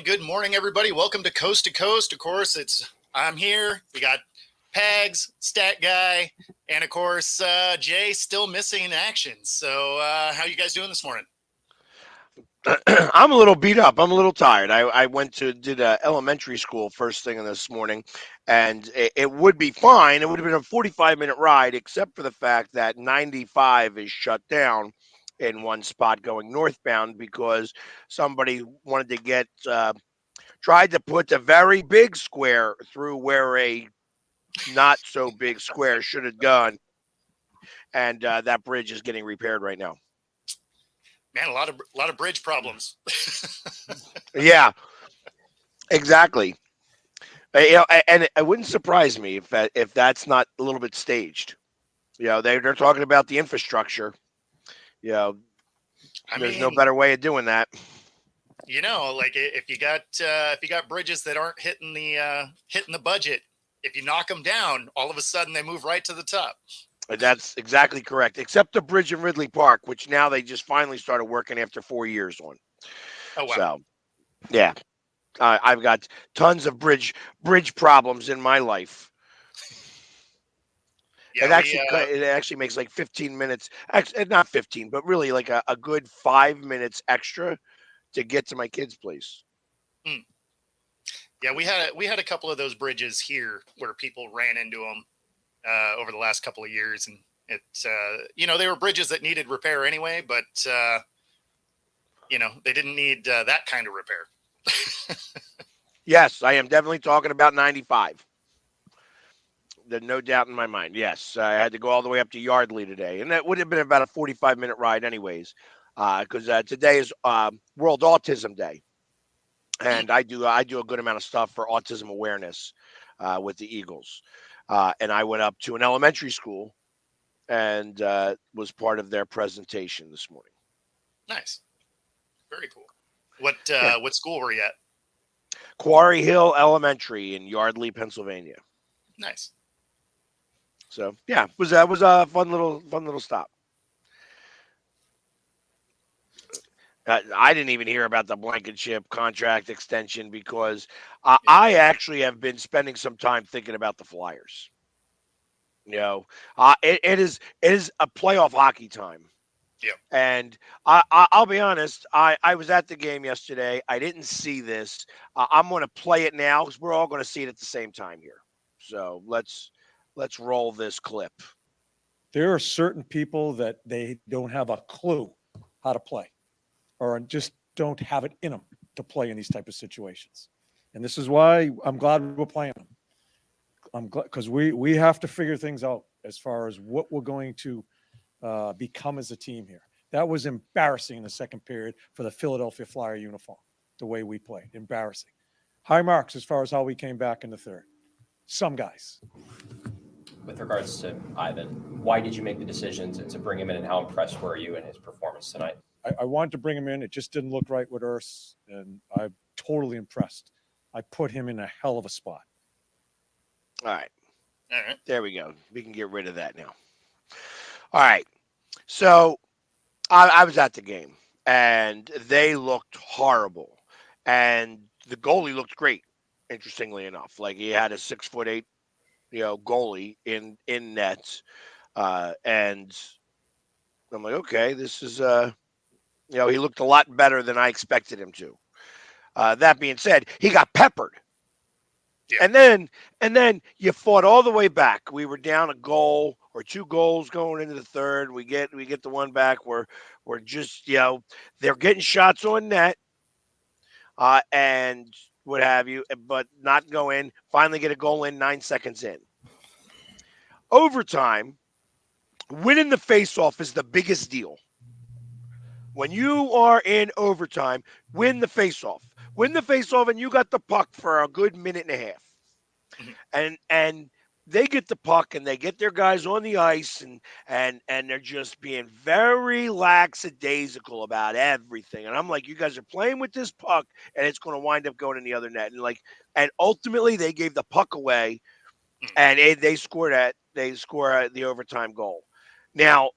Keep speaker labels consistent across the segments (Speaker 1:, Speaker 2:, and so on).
Speaker 1: good morning, everybody. Welcome to Coast to Coast. Of course, I'm here. We got Pags, StatGuy, and of course, Jay still missing in action. So how you guys doing this morning?
Speaker 2: I'm a little beat up. I'm a little tired. I did elementary school first thing this morning, and it would be fine. It would have been a 45-minute ride, except for the fact that 95 is shut down in one spot going northbound because somebody wanted to tried to put a very big square through where a not so big square should have gone, and that bridge is getting repaired right now.
Speaker 1: Man, a lot of bridge problems.
Speaker 2: Yeah, exactly. And it wouldn't surprise me if that's not a little bit staged. They're talking about the infrastructure. You know, there's no better way of doing that.
Speaker 1: Like if you got bridges that aren't hitting the budget, if you knock them down, all of a sudden they move right to the top.
Speaker 2: That's exactly correct. Except the bridge in Ridley Park, which now they just finally started working after 4 years on.
Speaker 1: Oh wow!
Speaker 2: So, yeah, I've got tons of bridge problems in my life. Yeah, it actually makes like 15 minutes. Actually, not 15, but really like a good 5 minutes extra to get to my kid's place.
Speaker 1: Hmm. Yeah, we had a couple of those bridges here where people ran into them over the last couple of years, and it's they were bridges that needed repair anyway, but they didn't need that kind of repair.
Speaker 2: Yes, I am definitely talking about 95. There's no doubt in my mind. Yes, I had to go all the way up to Yardley today, and that would have been about a 45-minute ride anyways, because today is World Autism Day, and I do a good amount of stuff for autism awareness with the Eagles, and I went up to an elementary school and was part of their presentation this morning.
Speaker 1: Nice, very cool. What school were you at?
Speaker 2: Quarry Hill Elementary in Yardley, Pennsylvania.
Speaker 1: Nice.
Speaker 2: So yeah, it was a fun little stop. I didn't even hear about the Blankenship contract extension because I actually have been spending some time thinking about the Flyers. It is a playoff hockey time.
Speaker 1: Yeah.
Speaker 2: And I'll be honest, I was at the game yesterday. I didn't see this. I'm going to play it now because we're all going to see it at the same time here. So let's roll this clip.
Speaker 3: There are certain people that they don't have a clue how to play or just don't have it in them to play in these type of situations. And this is why I'm glad we're playing them. I'm glad because we have to figure things out as far as what we're going to become as a team here. That was embarrassing in the second period for the Philadelphia Flyer uniform, the way we played. Embarrassing. High marks as far as how we came back in the third. Some guys.
Speaker 4: With regards to Ivan, why did you make the decision to bring him in, and how impressed were you in his performance tonight?
Speaker 3: I wanted to bring him in. It just didn't look right with Urs, and I'm totally impressed. I put him in a hell of a spot.
Speaker 2: All right. There we go. We can get rid of that now. All right. So I was at the game, and they looked horrible. And the goalie looked great, interestingly enough. Like he had a 6'8", goalie in nets. And I'm like, okay, this is, he looked a lot better than I expected him to. That being said, he got peppered. Yeah. And then you fought all the way back. We were down a goal or 2 goals going into the third. We get the one back. We're just, they're getting shots on net, and what have you, but not go in. Finally get a goal in 9 seconds in. Overtime, winning the faceoff is the biggest deal. When you are in overtime, win the faceoff. Win the faceoff, and you got the puck for a good minute and a half. Mm-hmm. And they get the puck, and they get their guys on the ice, and they're just being very lackadaisical about everything. And I'm like, you guys are playing with this puck, and it's going to wind up going in the other net. And ultimately, they gave the puck away, and they scored the overtime goal. Now,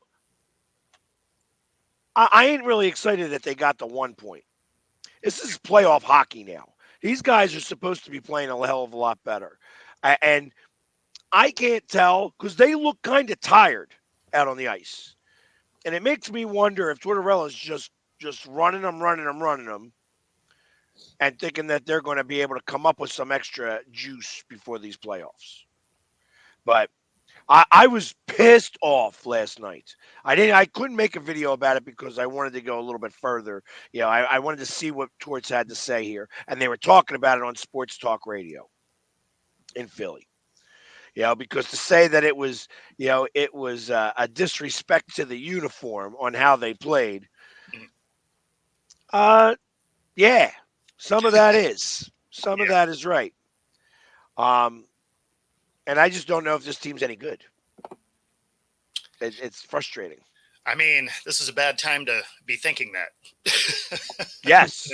Speaker 2: I ain't really excited that they got the 1 point. This is playoff hockey now. These guys are supposed to be playing a hell of a lot better. And I can't tell because they look kind of tired out on the ice. And it makes me wonder if Tortorella's just running them, and thinking that they're going to be able to come up with some extra juice before these playoffs. But I was pissed off last night. I couldn't make a video about it because I wanted to go a little bit further. I wanted to see what Torts had to say here. And they were talking about it on Sports Talk Radio in Philly. Because to say that it was a disrespect to the uniform on how they played. Yeah, some of that is. Some of that is right. And I just don't know if this team's any good. It's frustrating.
Speaker 1: I mean, this is a bad time to be thinking that.
Speaker 2: Yes.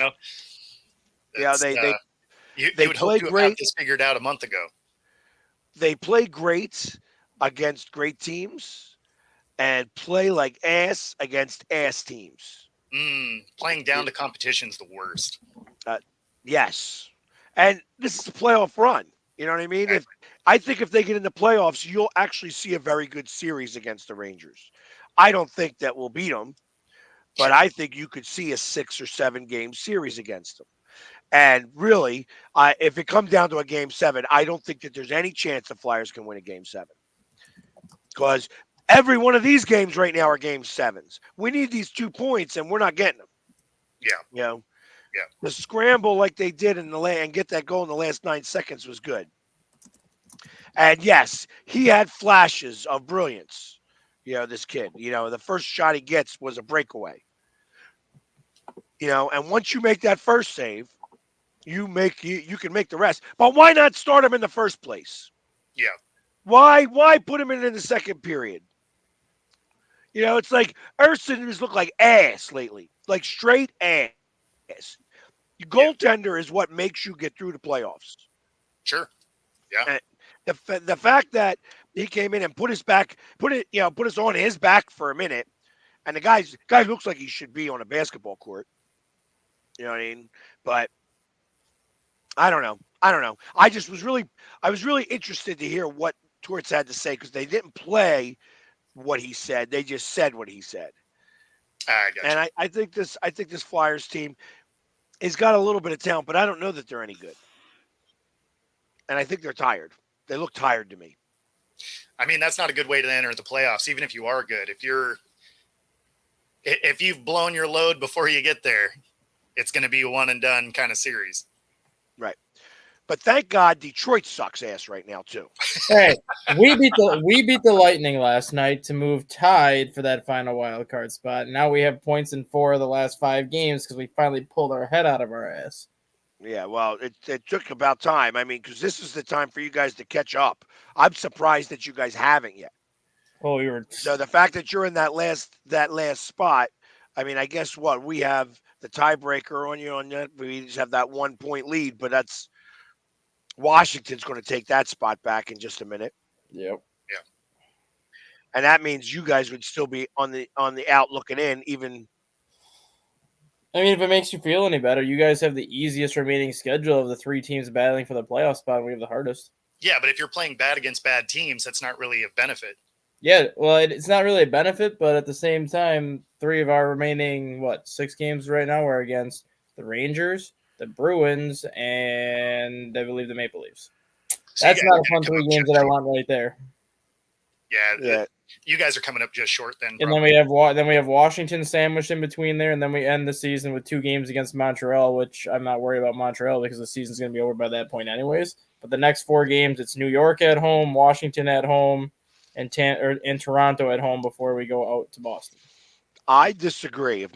Speaker 1: They would hope to have had this figured out a month ago.
Speaker 2: They play great against great teams and play like ass against ass teams.
Speaker 1: Playing down to competition's the worst.
Speaker 2: Yes. And this is a playoff run. You know what I mean? I think if they get in the playoffs, you'll actually see a very good series against the Rangers. I don't think that we'll beat them, but I think you could see a 6 or 7 game series against them. And really, if it comes down to a game 7, I don't think that there's any chance the Flyers can win a game 7. Because every one of these games right now are game 7s. We need these 2 points, and we're not getting them.
Speaker 1: Yeah.
Speaker 2: The scramble like they did and get that goal in the last 9 seconds was good. And yes, he had flashes of brilliance. This kid. The first shot he gets was a breakaway. And once you make that first save, you can make the rest. But why not start him in the first place?
Speaker 1: Yeah.
Speaker 2: Why put him in the second period? It's like Erson has looked like ass lately, like straight ass. Your goaltender is what makes you get through the playoffs.
Speaker 1: Sure. Yeah.
Speaker 2: And the fact that he came in and put us on his back for a minute, and the guy looks like he should be on a basketball court. You know what I mean? But I don't know. I was really interested to hear what Torts had to say because they didn't play what he said. They just said what he said.
Speaker 1: I got you.
Speaker 2: And I think this Flyers team has got a little bit of talent, but I don't know that they're any good. And I think they're tired. They look tired to me.
Speaker 1: I mean, that's not a good way to enter the playoffs, even if you are good. If you've blown your load before you get there, it's going to be a one and done kind of series.
Speaker 2: Right. But thank God Detroit sucks ass right now too.
Speaker 5: Hey, we beat the Lightning last night to move tied for that final wild card spot. Now we have points in 4 of the last 5 games because we finally pulled our head out of our ass.
Speaker 2: Yeah, well, it took about time. I mean, because this is the time for you guys to catch up. I'm surprised that you guys haven't yet.
Speaker 5: Oh,
Speaker 2: So the fact that you're in that last spot, I mean, I guess what we have the tiebreaker on you on that. We just have that 1 point lead, but that's Washington's going to take that spot back in just a minute.
Speaker 5: Yep.
Speaker 1: Yeah.
Speaker 2: And that means you guys would still be on the out looking in, even.
Speaker 5: I mean, if it makes you feel any better, you guys have the easiest remaining schedule of the 3 teams battling for the playoff spot, and we have the hardest.
Speaker 1: Yeah, but if you're playing bad against bad teams, that's not really a benefit.
Speaker 5: Yeah, well, it's not really a benefit, but at the same time, 3 of our remaining, 6 games right now are against the Rangers, the Bruins, and I believe the Maple Leafs.
Speaker 1: So
Speaker 5: that's not a fun 3 games that I want right there.
Speaker 1: Yeah. You guys are coming up just short then.
Speaker 5: And then we have Washington sandwiched in between there, and then we end the season with 2 games against Montreal, which I'm not worried about Montreal because the season's going to be over by that point anyways. But the next 4 games, it's New York at home, Washington at home, and Toronto at home before we go out to Boston.
Speaker 2: I disagree. If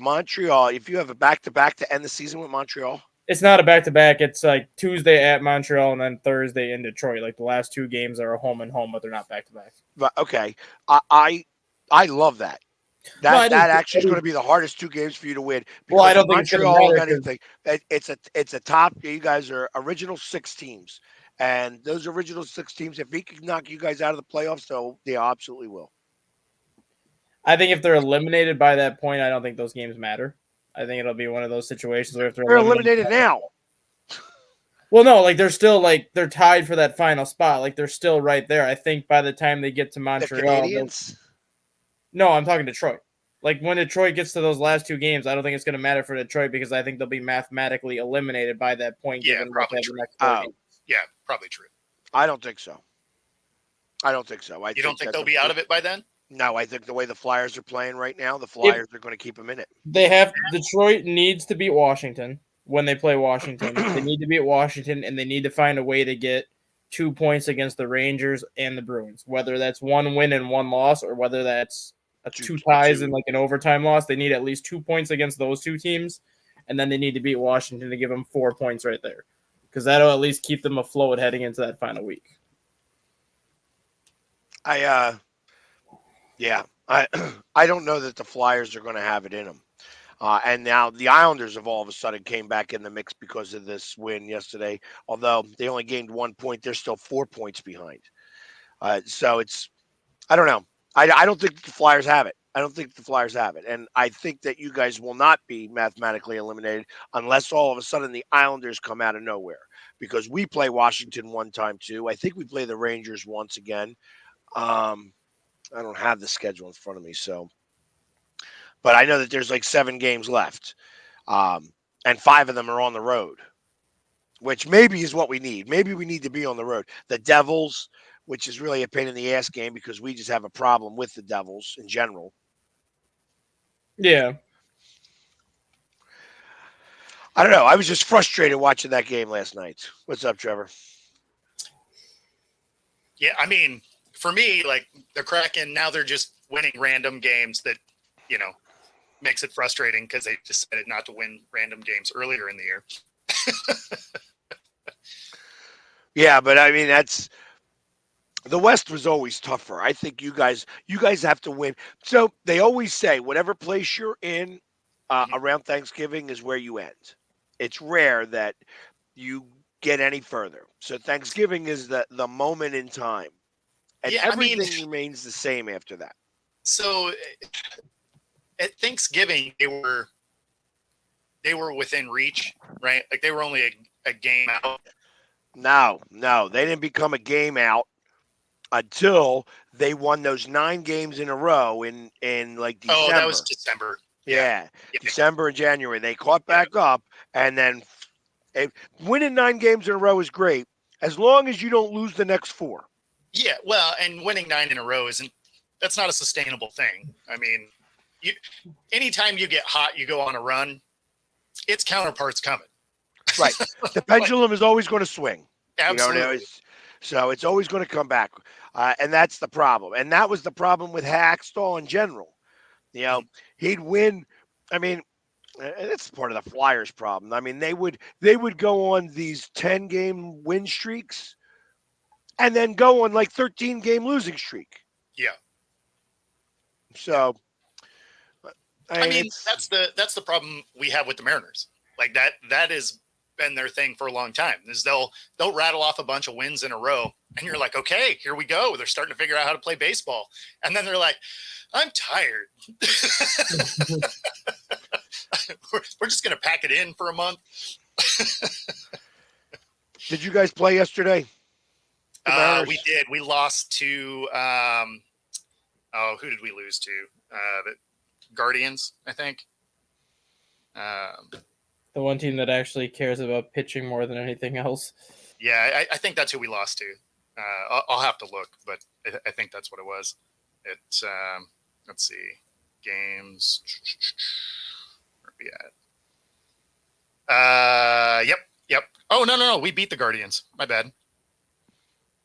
Speaker 2: you have a back-to-back to end the season with Montreal,
Speaker 5: it's not a back-to-back. It's like Tuesday at Montreal and then Thursday in Detroit. Like the last 2 games are a home and home, but they're not back-to-back.
Speaker 2: But okay, I love that. That actually is going to be the hardest 2 games for you to win.
Speaker 5: Well, I don't think
Speaker 2: Montreal or anything. It's a top. You guys are original 6 teams, and those original 6 teams, if he can knock you guys out of the playoffs, they absolutely will.
Speaker 5: I think if they're eliminated by that point, I don't think those games matter. I think it'll be one of those situations where if
Speaker 2: they're eliminated now.
Speaker 5: Well, no, like they're still like they're tied for that final spot. Like they're still right there. I think by the time they get to
Speaker 2: The
Speaker 5: Montreal,
Speaker 2: Canadians.
Speaker 5: no, I'm talking Detroit. Like when Detroit gets to those last two games, I don't think it's going to matter for Detroit because I think they'll be mathematically eliminated by that point.
Speaker 1: Yeah,
Speaker 5: given
Speaker 1: probably
Speaker 5: what they have
Speaker 1: true.
Speaker 5: the next four games.
Speaker 1: Yeah, probably true.
Speaker 2: I don't think so. I
Speaker 1: You don't think they'll be out of it by then?
Speaker 2: No, I think the way the Flyers are playing right now, the Flyers are going to keep them in it.
Speaker 5: Detroit needs to beat Washington when they play Washington. They need to beat Washington, and they need to find a way to get 2 points against the Rangers and the Bruins. Whether that's 1 win and 1 loss, or whether that's two ties and like an overtime loss, they need at least 2 points against those two teams, and then they need to beat Washington to give them 4 points right there, because that'll at least keep them afloat heading into that final week.
Speaker 2: I don't know that the Flyers are going to have it in them. And now the Islanders have all of a sudden came back in the mix because of this win yesterday. Although they only gained 1 point, they're still 4 points behind. So I don't know. I don't think the Flyers have it. And I think that you guys will not be mathematically eliminated unless all of a sudden the Islanders come out of nowhere. Because we play Washington one time too. I think we play the Rangers once again. I don't have the schedule in front of me, but I know that there's like 7 games left, and 5 of them are on the road, which maybe is what we need. Maybe we need to be on the road. The Devils, which is really a pain in the ass game because we just have a problem with the Devils in general.
Speaker 5: Yeah.
Speaker 2: I don't know. I was just frustrated watching that game last night. What's up, Trevor?
Speaker 1: Yeah, I mean, for me, like the Kraken, now they're just winning random games that, makes it frustrating because they decided not to win random games earlier in the year.
Speaker 2: Yeah, but I mean, the West was always tougher. I think you guys have to win. So they always say whatever place you're in around Thanksgiving is where you end. It's rare that you get any further. So Thanksgiving is the moment in time. And everything remains the same after that. So
Speaker 1: at Thanksgiving, they were within reach, right? Like they were only a game out.
Speaker 2: No, they didn't become a game out until they won those 9 games in a row in like December.
Speaker 1: Oh, that was December.
Speaker 2: Yeah. December and January. They caught back up, and then winning 9 games in a row is great as long as you don't lose the next 4.
Speaker 1: Yeah, well, and winning 9 in a row that's not a sustainable thing. I mean, anytime you get hot, you go on a run, its counterpart's coming.
Speaker 2: Right. The pendulum is always going to swing.
Speaker 1: Absolutely.
Speaker 2: So it's always going to come back. And that's the problem. And that was the problem with Hackstall in general. He'd win. I mean, that's part of the Flyers' problem. I mean, they would go on these 10-game win streaks and then go on like 13-game losing streak.
Speaker 1: Yeah.
Speaker 2: So,
Speaker 1: I mean, that's the problem we have with the Mariners. Like that has been their thing for a long time. Is they'll rattle off a bunch of wins in a row, and you're like, okay, here we go. They're starting to figure out how to play baseball, and then they're like, I'm tired. We're just gonna pack it in for a month.
Speaker 2: Did you guys play yesterday?
Speaker 1: We did. We lost to who did we lose to? The Guardians, I think.
Speaker 5: The one team that actually cares about pitching more than anything else.
Speaker 1: Yeah, I think that's who we lost to. I'll have to look, but I think that's what it was. It's let's see, games. Where are we at? Yep. Oh no, we beat the Guardians. My bad.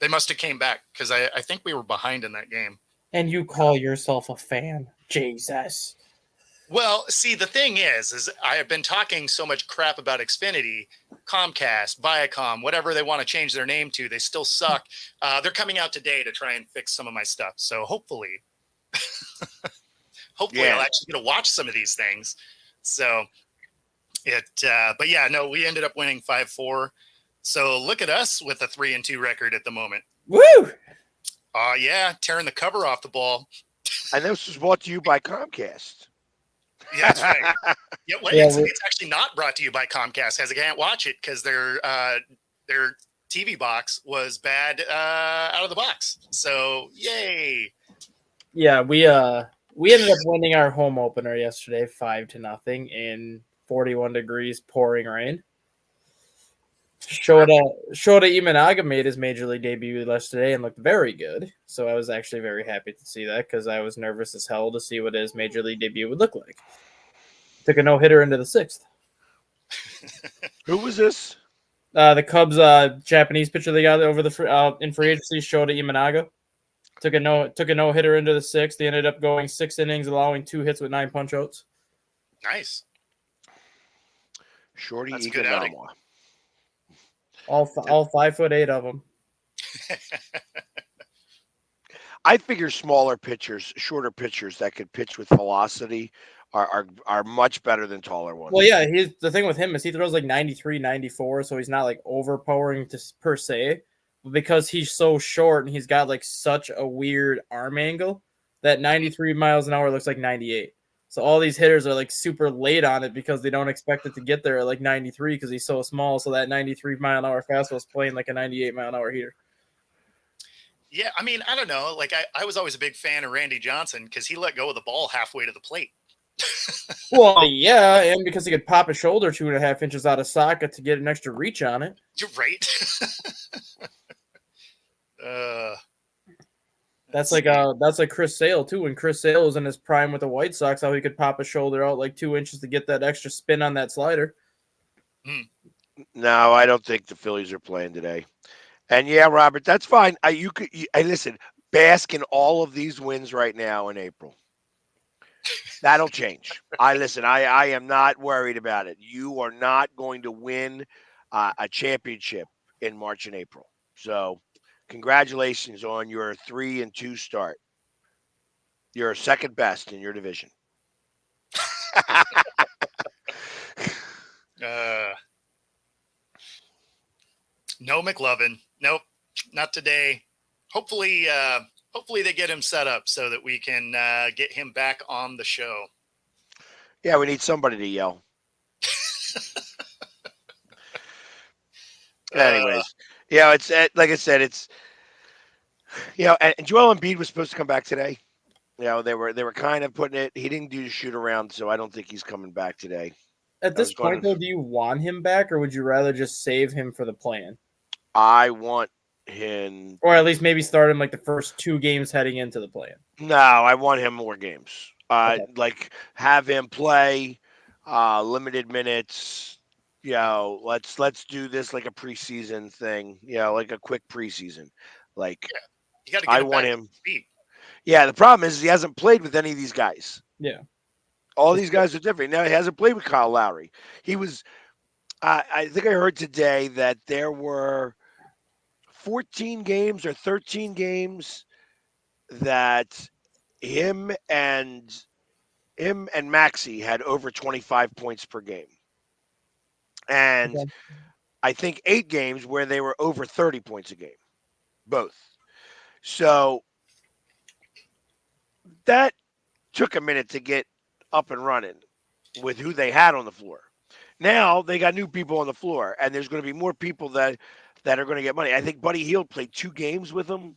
Speaker 1: They must have came back because I think we were behind in that game.
Speaker 5: And you call yourself a fan, Jesus.
Speaker 1: Well, see, the thing is I have been talking so much crap about Xfinity, Comcast, Viacom, whatever they want to change their name to. They still suck. They're coming out today to try and fix some of my stuff. So hopefully I'll actually get to watch some of these things. So but yeah, no, we ended up winning 5-4. So look at us with a 3-2 record at the moment.
Speaker 5: Woo!
Speaker 1: Yeah, tearing the cover off the ball.
Speaker 2: And this was brought to you by Comcast.
Speaker 1: Yeah, that's right. It's actually not brought to you by Comcast because I can't watch it because they're their TV box was bad out of the box. So yay!
Speaker 5: Yeah, we ended up winning our home opener yesterday, 5-0 in 41 degrees, pouring rain. Shota Imanaga made his major league debut yesterday and looked very good. So I was actually very happy to see that because I was nervous as hell to see what his major league debut would look like. Took a no-hitter into the 6th.
Speaker 2: Who was this?
Speaker 5: The Cubs Japanese pitcher they got over the in free agency, Shota Imanaga. Took a no-hitter into the 6th. They ended up going 6 innings, allowing 2 hits with 9 punch-outs.
Speaker 1: Nice.
Speaker 2: Shorty
Speaker 1: That's a good outing.
Speaker 2: Ikanawa.
Speaker 5: All 5'8" of them.
Speaker 2: I figure smaller pitchers, shorter pitchers that could pitch with velocity are much better than taller ones.
Speaker 5: Well, yeah, the thing with him is he throws like 93, 94, so he's not like overpowering per se. But because he's so short and he's got like such a weird arm angle, that 93 miles an hour looks like 98. So all these hitters are like super late on it because they don't expect it to get there at like 93 because he's so small. So that 93 mile an hour fastball is playing like a 98 mile an hour heater.
Speaker 1: Yeah, I mean, I don't know. Like I was always a big fan of Randy Johnson because he let go of the ball halfway to the plate.
Speaker 5: Well, yeah, and because he could pop his shoulder 2.5 inches out of socket to get an extra reach on it.
Speaker 1: You're right.
Speaker 5: That's like Chris Sale too. When Chris Sale was in his prime with the White Sox, how he could pop his shoulder out like 2 inches to get that extra spin on that slider.
Speaker 2: No, I don't think the Phillies are playing today. And yeah, Robert, that's fine. Listen, bask in all of these wins right now in April. That'll change. I am not worried about it. You are not going to win a championship in March and April. So congratulations on your 3-2 start. You're second best in your division.
Speaker 1: No McLovin. Nope, not today. Hopefully they get him set up so that we can get him back on the show.
Speaker 2: Yeah, we need somebody to yell. Anyways, it's like I said, it's and Joel Embiid was supposed to come back today. They were kind of putting it. He didn't do the shoot around, so I don't think he's coming back today.
Speaker 5: At this point, though, do you want him back, or would you rather just save him for the plan?
Speaker 2: I want him,
Speaker 5: or at least maybe start him like the first 2 games heading into the plan.
Speaker 2: No, I want him more games.
Speaker 5: Okay.
Speaker 2: Like have him play limited minutes. Let's do this like a preseason thing. Like a quick preseason. Like
Speaker 1: you got to get
Speaker 2: I
Speaker 1: him
Speaker 2: want
Speaker 1: back
Speaker 2: him.
Speaker 1: to speed.
Speaker 2: Yeah, the problem is he hasn't played with any of these guys.
Speaker 5: Yeah.
Speaker 2: All these guys are different. Now he hasn't played with Kyle Lowry. He was. I think I heard today that there were 14 games or 13 games that him and Maxey had over 25 points per game. And
Speaker 5: Okay.
Speaker 2: I think 8 games where they were over 30 points a game. Both. So that took a minute to get up and running with who they had on the floor. Now they got new people on the floor, and there's going to be more people that are going to get money. I think Buddy Hield played 2 games with them.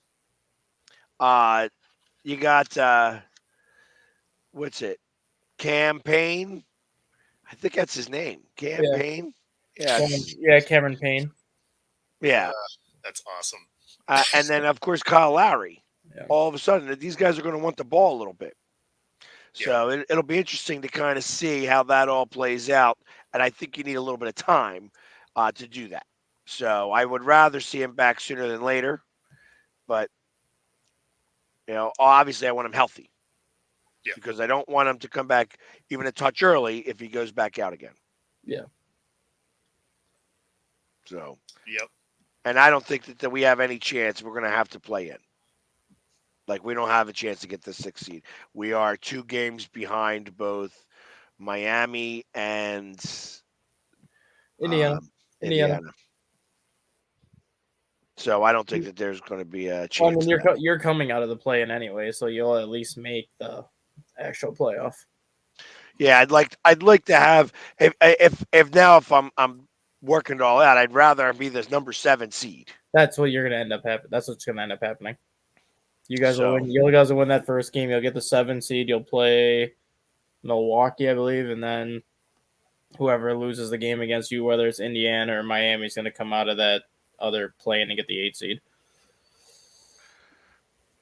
Speaker 2: You got what's it? Campaign. I think that's his name. Campaign.
Speaker 5: Yeah, Cameron Payne.
Speaker 2: Yeah.
Speaker 1: That's awesome.
Speaker 2: And then of course Kyle Lowry.
Speaker 5: Yeah.
Speaker 2: All of a sudden, these guys are going to want the ball a little bit. So it'll be interesting to kind of see how that all plays out. And I think you need a little bit of time to do that. So I would rather see him back sooner than later. But, obviously I want him healthy.
Speaker 1: Yeah.
Speaker 2: Because I don't want him to come back even a touch early if he goes back out again.
Speaker 5: Yeah.
Speaker 2: So.
Speaker 1: Yep.
Speaker 2: And I don't think that we have any chance we're going to have to play in. Like, we don't have a chance to get the 6th seed. We are 2 games behind both Miami and
Speaker 5: Indiana.
Speaker 2: So I don't think that there's going to be a chance.
Speaker 5: Well, I mean, you're coming out of the play-in anyway, so you'll at least make the actual playoff.
Speaker 2: Yeah, I'd like to have if I'm working it all out. I'd rather be the number 7 seed.
Speaker 5: That's what you're gonna end up happening. That's what's gonna end up happening. You guys will
Speaker 2: So-
Speaker 5: win. You guys will win that first game. You'll get the 7 seed. You'll play Milwaukee, I believe, and then whoever loses the game against you, whether it's Indiana or Miami, is going to come out of that other play-in and get the 8 seed.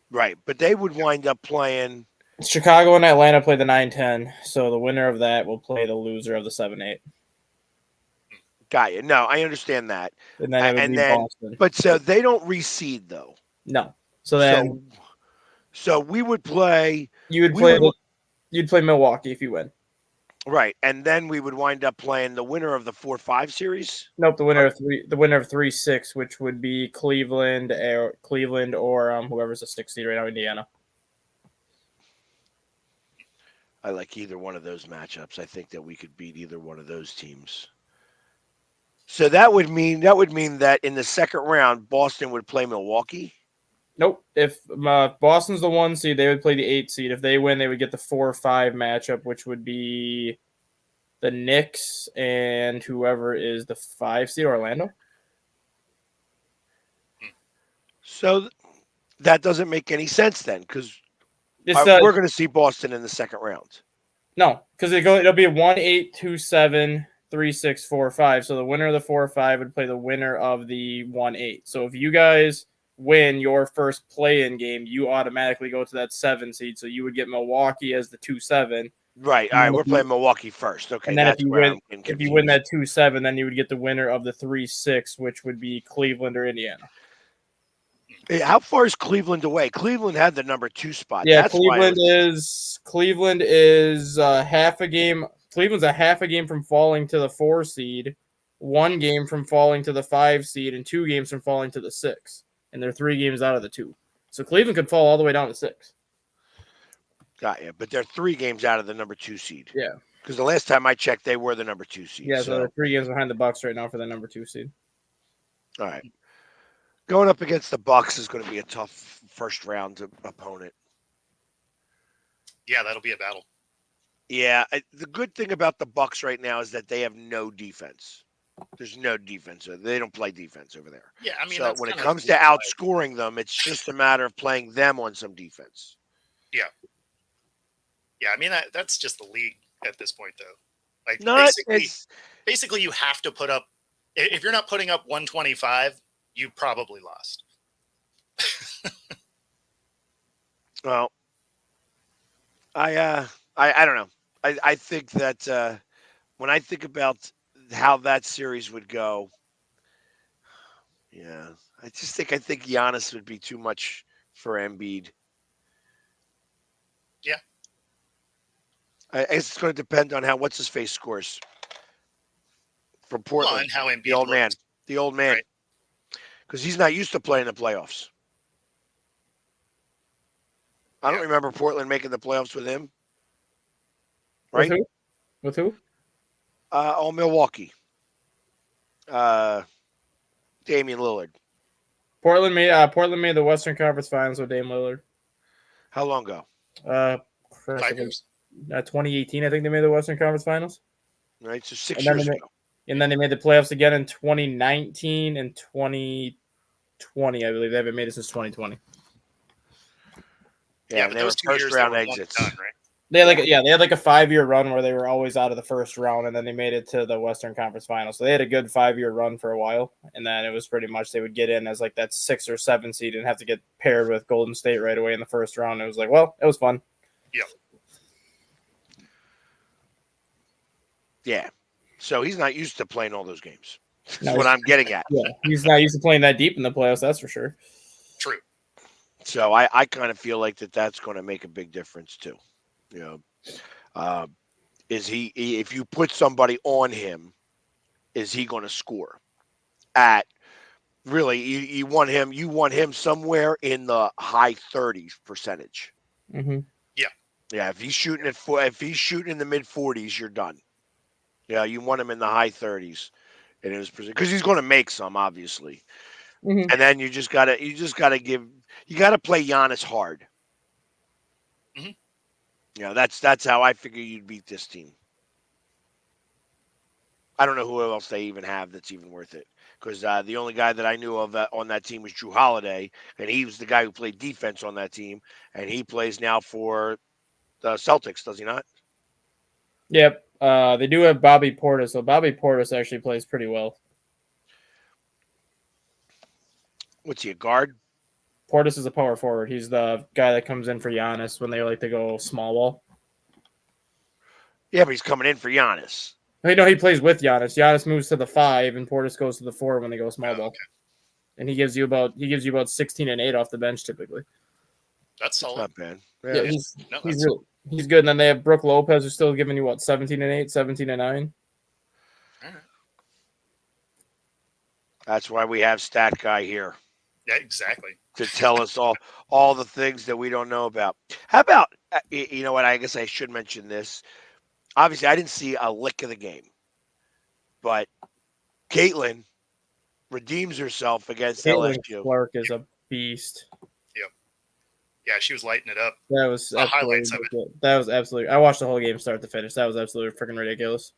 Speaker 2: Right, but they would wind up playing.
Speaker 5: Chicago and Atlanta play the 9-10, so the winner of that will play the loser of the 7-8.
Speaker 2: Got you. No, I understand that.
Speaker 5: And then it would be Boston.
Speaker 2: But so they don't reseed though.
Speaker 5: No. So then
Speaker 2: so we would play.
Speaker 5: you'd play Milwaukee if you win.
Speaker 2: Right, and then we would wind up playing the winner of the 4-5 series.
Speaker 5: Nope, the winner of 3-6, which would be Cleveland or whoever's a 6 seed right now, Indiana.
Speaker 2: I like either one of those matchups. I think that we could beat either one of those teams. So that would mean that in the second round, Boston would play Milwaukee.
Speaker 5: Nope. If Boston's the 1 seed, they would play the 8 seed. If they win, they would get the 4-5 matchup, which would be the Knicks and whoever is the 5 seed, Orlando.
Speaker 2: So that doesn't make any sense then, because we're going to see Boston in the second round.
Speaker 5: No, because it'll be a 1-8, 2-7, 3-6, 4-5. So the winner of the 4-5 would play the winner of the 1-8. So if you guys win your first play-in game, you automatically go to that 7 seed. So you would get Milwaukee as the 2-7.
Speaker 2: Right. All right. We're playing Milwaukee first. Okay.
Speaker 5: And then if you win that 2-7, then you would get the winner of the 3-6, which would be Cleveland or Indiana.
Speaker 2: Hey, how far is Cleveland away? Cleveland had the number 2 spot.
Speaker 5: Yeah, Cleveland is half a game. Cleveland's a half a game from falling to the 4 seed, 1 game from falling to the 5 seed, and 2 games from falling to the 6. And they're 3 games out of the 2. So Cleveland could fall all the way down to 6.
Speaker 2: Got you. But they're 3 games out of the number 2 seed.
Speaker 5: Yeah.
Speaker 2: Because the last time I checked, they were the number 2 seed.
Speaker 5: Yeah, so they're 3 games behind the Bucks right now for the number 2 seed.
Speaker 2: All right. Going up against the Bucks is going to be a tough first round opponent.
Speaker 1: Yeah, that'll be a battle.
Speaker 2: Yeah, the good thing about the Bucks right now is that they have no defense. There's no defense. They don't play defense over there.
Speaker 1: Yeah, I mean,
Speaker 2: so when it comes to outscoring them, it's just a matter of playing them on some defense.
Speaker 1: Yeah. Yeah, I mean, that's just the league at this point, though. Like, basically, you have to put up. If you're not putting up 125, you probably lost.
Speaker 2: Well, I don't know. I think that when I think about how that series would go, yeah, I think Giannis would be too much for Embiid.
Speaker 1: Yeah.
Speaker 2: It's going to depend on what's his face scores from Portland.
Speaker 1: Well, and how Embiid
Speaker 2: the old man,
Speaker 1: right.
Speaker 2: Because he's not used to playing the playoffs. I don't remember Portland making the playoffs with him. Right?
Speaker 5: With who?
Speaker 2: Milwaukee. Damian Lillard.
Speaker 5: Portland made the Western Conference Finals with Dame Lillard.
Speaker 2: How long ago?
Speaker 1: 5 years.
Speaker 5: 2018, I think they made the Western Conference Finals.
Speaker 2: Right, so 6 years ago.
Speaker 5: And then they made the playoffs again in 2019 and 2020, I believe. They haven't made it since 2020.
Speaker 2: Yeah,
Speaker 1: but
Speaker 2: they were
Speaker 1: those 2
Speaker 2: first
Speaker 1: years
Speaker 2: round
Speaker 1: they
Speaker 2: exits.
Speaker 1: Done, right?
Speaker 5: They had like a 5-year run where they were always out of the first round, and then they made it to the Western Conference Finals. So they had a good 5-year run for a while, and then it was pretty much they would get in as like that 6 or 7 seed and have to get paired with Golden State right away in the first round. It was like, well, it was fun.
Speaker 1: Yeah.
Speaker 2: Yeah. So he's not used to playing all those games. That's what I'm getting at.
Speaker 5: Yeah, he's not used to playing that deep in the playoffs, that's for sure.
Speaker 1: True.
Speaker 2: So I kind of feel like that's going to make a big difference too. You know, is he if you put somebody on him, is he going to score? Really, you want him somewhere in the high 30s percentage.
Speaker 5: Mm-hmm.
Speaker 2: Yeah, if he's shooting in the mid 40s, you're done. Yeah, you want him in the high 30s, and it was because he's going to make some, obviously.
Speaker 5: Mm-hmm.
Speaker 2: And then you gotta play Giannis hard.
Speaker 1: Mm-hmm.
Speaker 2: Yeah, that's how I figure you'd beat this team. I don't know who else they even have that's even worth it. Because the only guy that I knew of on that team was Drew Holiday, and he was the guy who played defense on that team, and he plays now for the Celtics, does he not?
Speaker 5: Yep. They do have Bobby Portis, so Bobby Portis actually plays pretty well.
Speaker 2: What's he, a guard?
Speaker 5: Portis is a power forward. He's the guy that comes in for Giannis when they like to go small ball.
Speaker 2: Yeah, but he's coming in for Giannis.
Speaker 5: No, he plays with Giannis. Giannis moves to the 5, and Portis goes to the 4 when they go small ball.
Speaker 1: Okay.
Speaker 5: And he gives you about 16 and 8 off the bench typically.
Speaker 1: That's solid.
Speaker 2: Not bad.
Speaker 5: Yeah,
Speaker 1: No,
Speaker 5: he's good. And then they have Brooke Lopez, who's still giving you 17 and 8, 17 and 9.
Speaker 1: All right.
Speaker 2: That's why we have StatGuy here
Speaker 1: Yeah, exactly.
Speaker 2: to tell us all the things that we don't know about. How about, you know what? I guess I should mention this. Obviously, I didn't see a lick of the game, but Caitlin redeems herself against
Speaker 5: Caitlin
Speaker 2: LSU.
Speaker 5: Clark is a beast.
Speaker 1: Yeah, she was lighting it up.
Speaker 5: That was
Speaker 1: The highlights of
Speaker 5: ridiculous. That was absolutely. I watched the whole game start to finish. That was absolutely freaking ridiculous.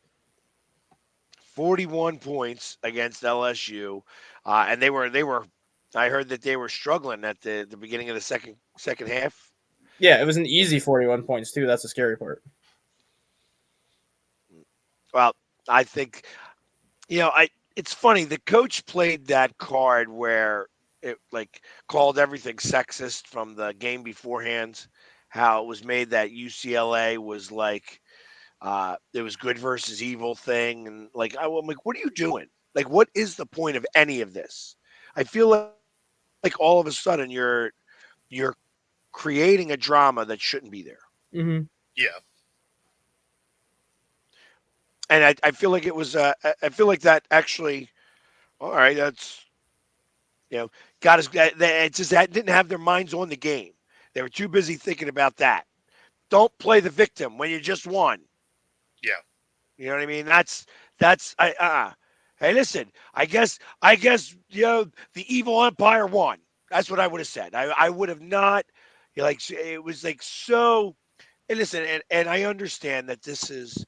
Speaker 2: 41 points against LSU, and they were. I heard that they were struggling at the beginning of the second half.
Speaker 5: Yeah, it was an easy 41 points too. That's the scary part.
Speaker 2: Well, I think, it's funny. The coach played that card where it like called everything sexist from the game beforehand. How it was made that UCLA was like it was good versus evil thing, and I'm like, what are you doing? Like, what is the point of any of this? I feel like all of a sudden you're creating a drama that shouldn't be there.
Speaker 5: Mm-hmm.
Speaker 1: Yeah.
Speaker 2: And I feel like it was. I feel like that actually. All right, that's got us. It's just that didn't have their minds on the game. They were too busy thinking about that. Don't play the victim when you just won.
Speaker 1: Yeah.
Speaker 2: You know what I mean? That's. Hey, listen. I guess the evil empire won. That's what I would have said. I would have not. It was like so. And listen, and I understand that this is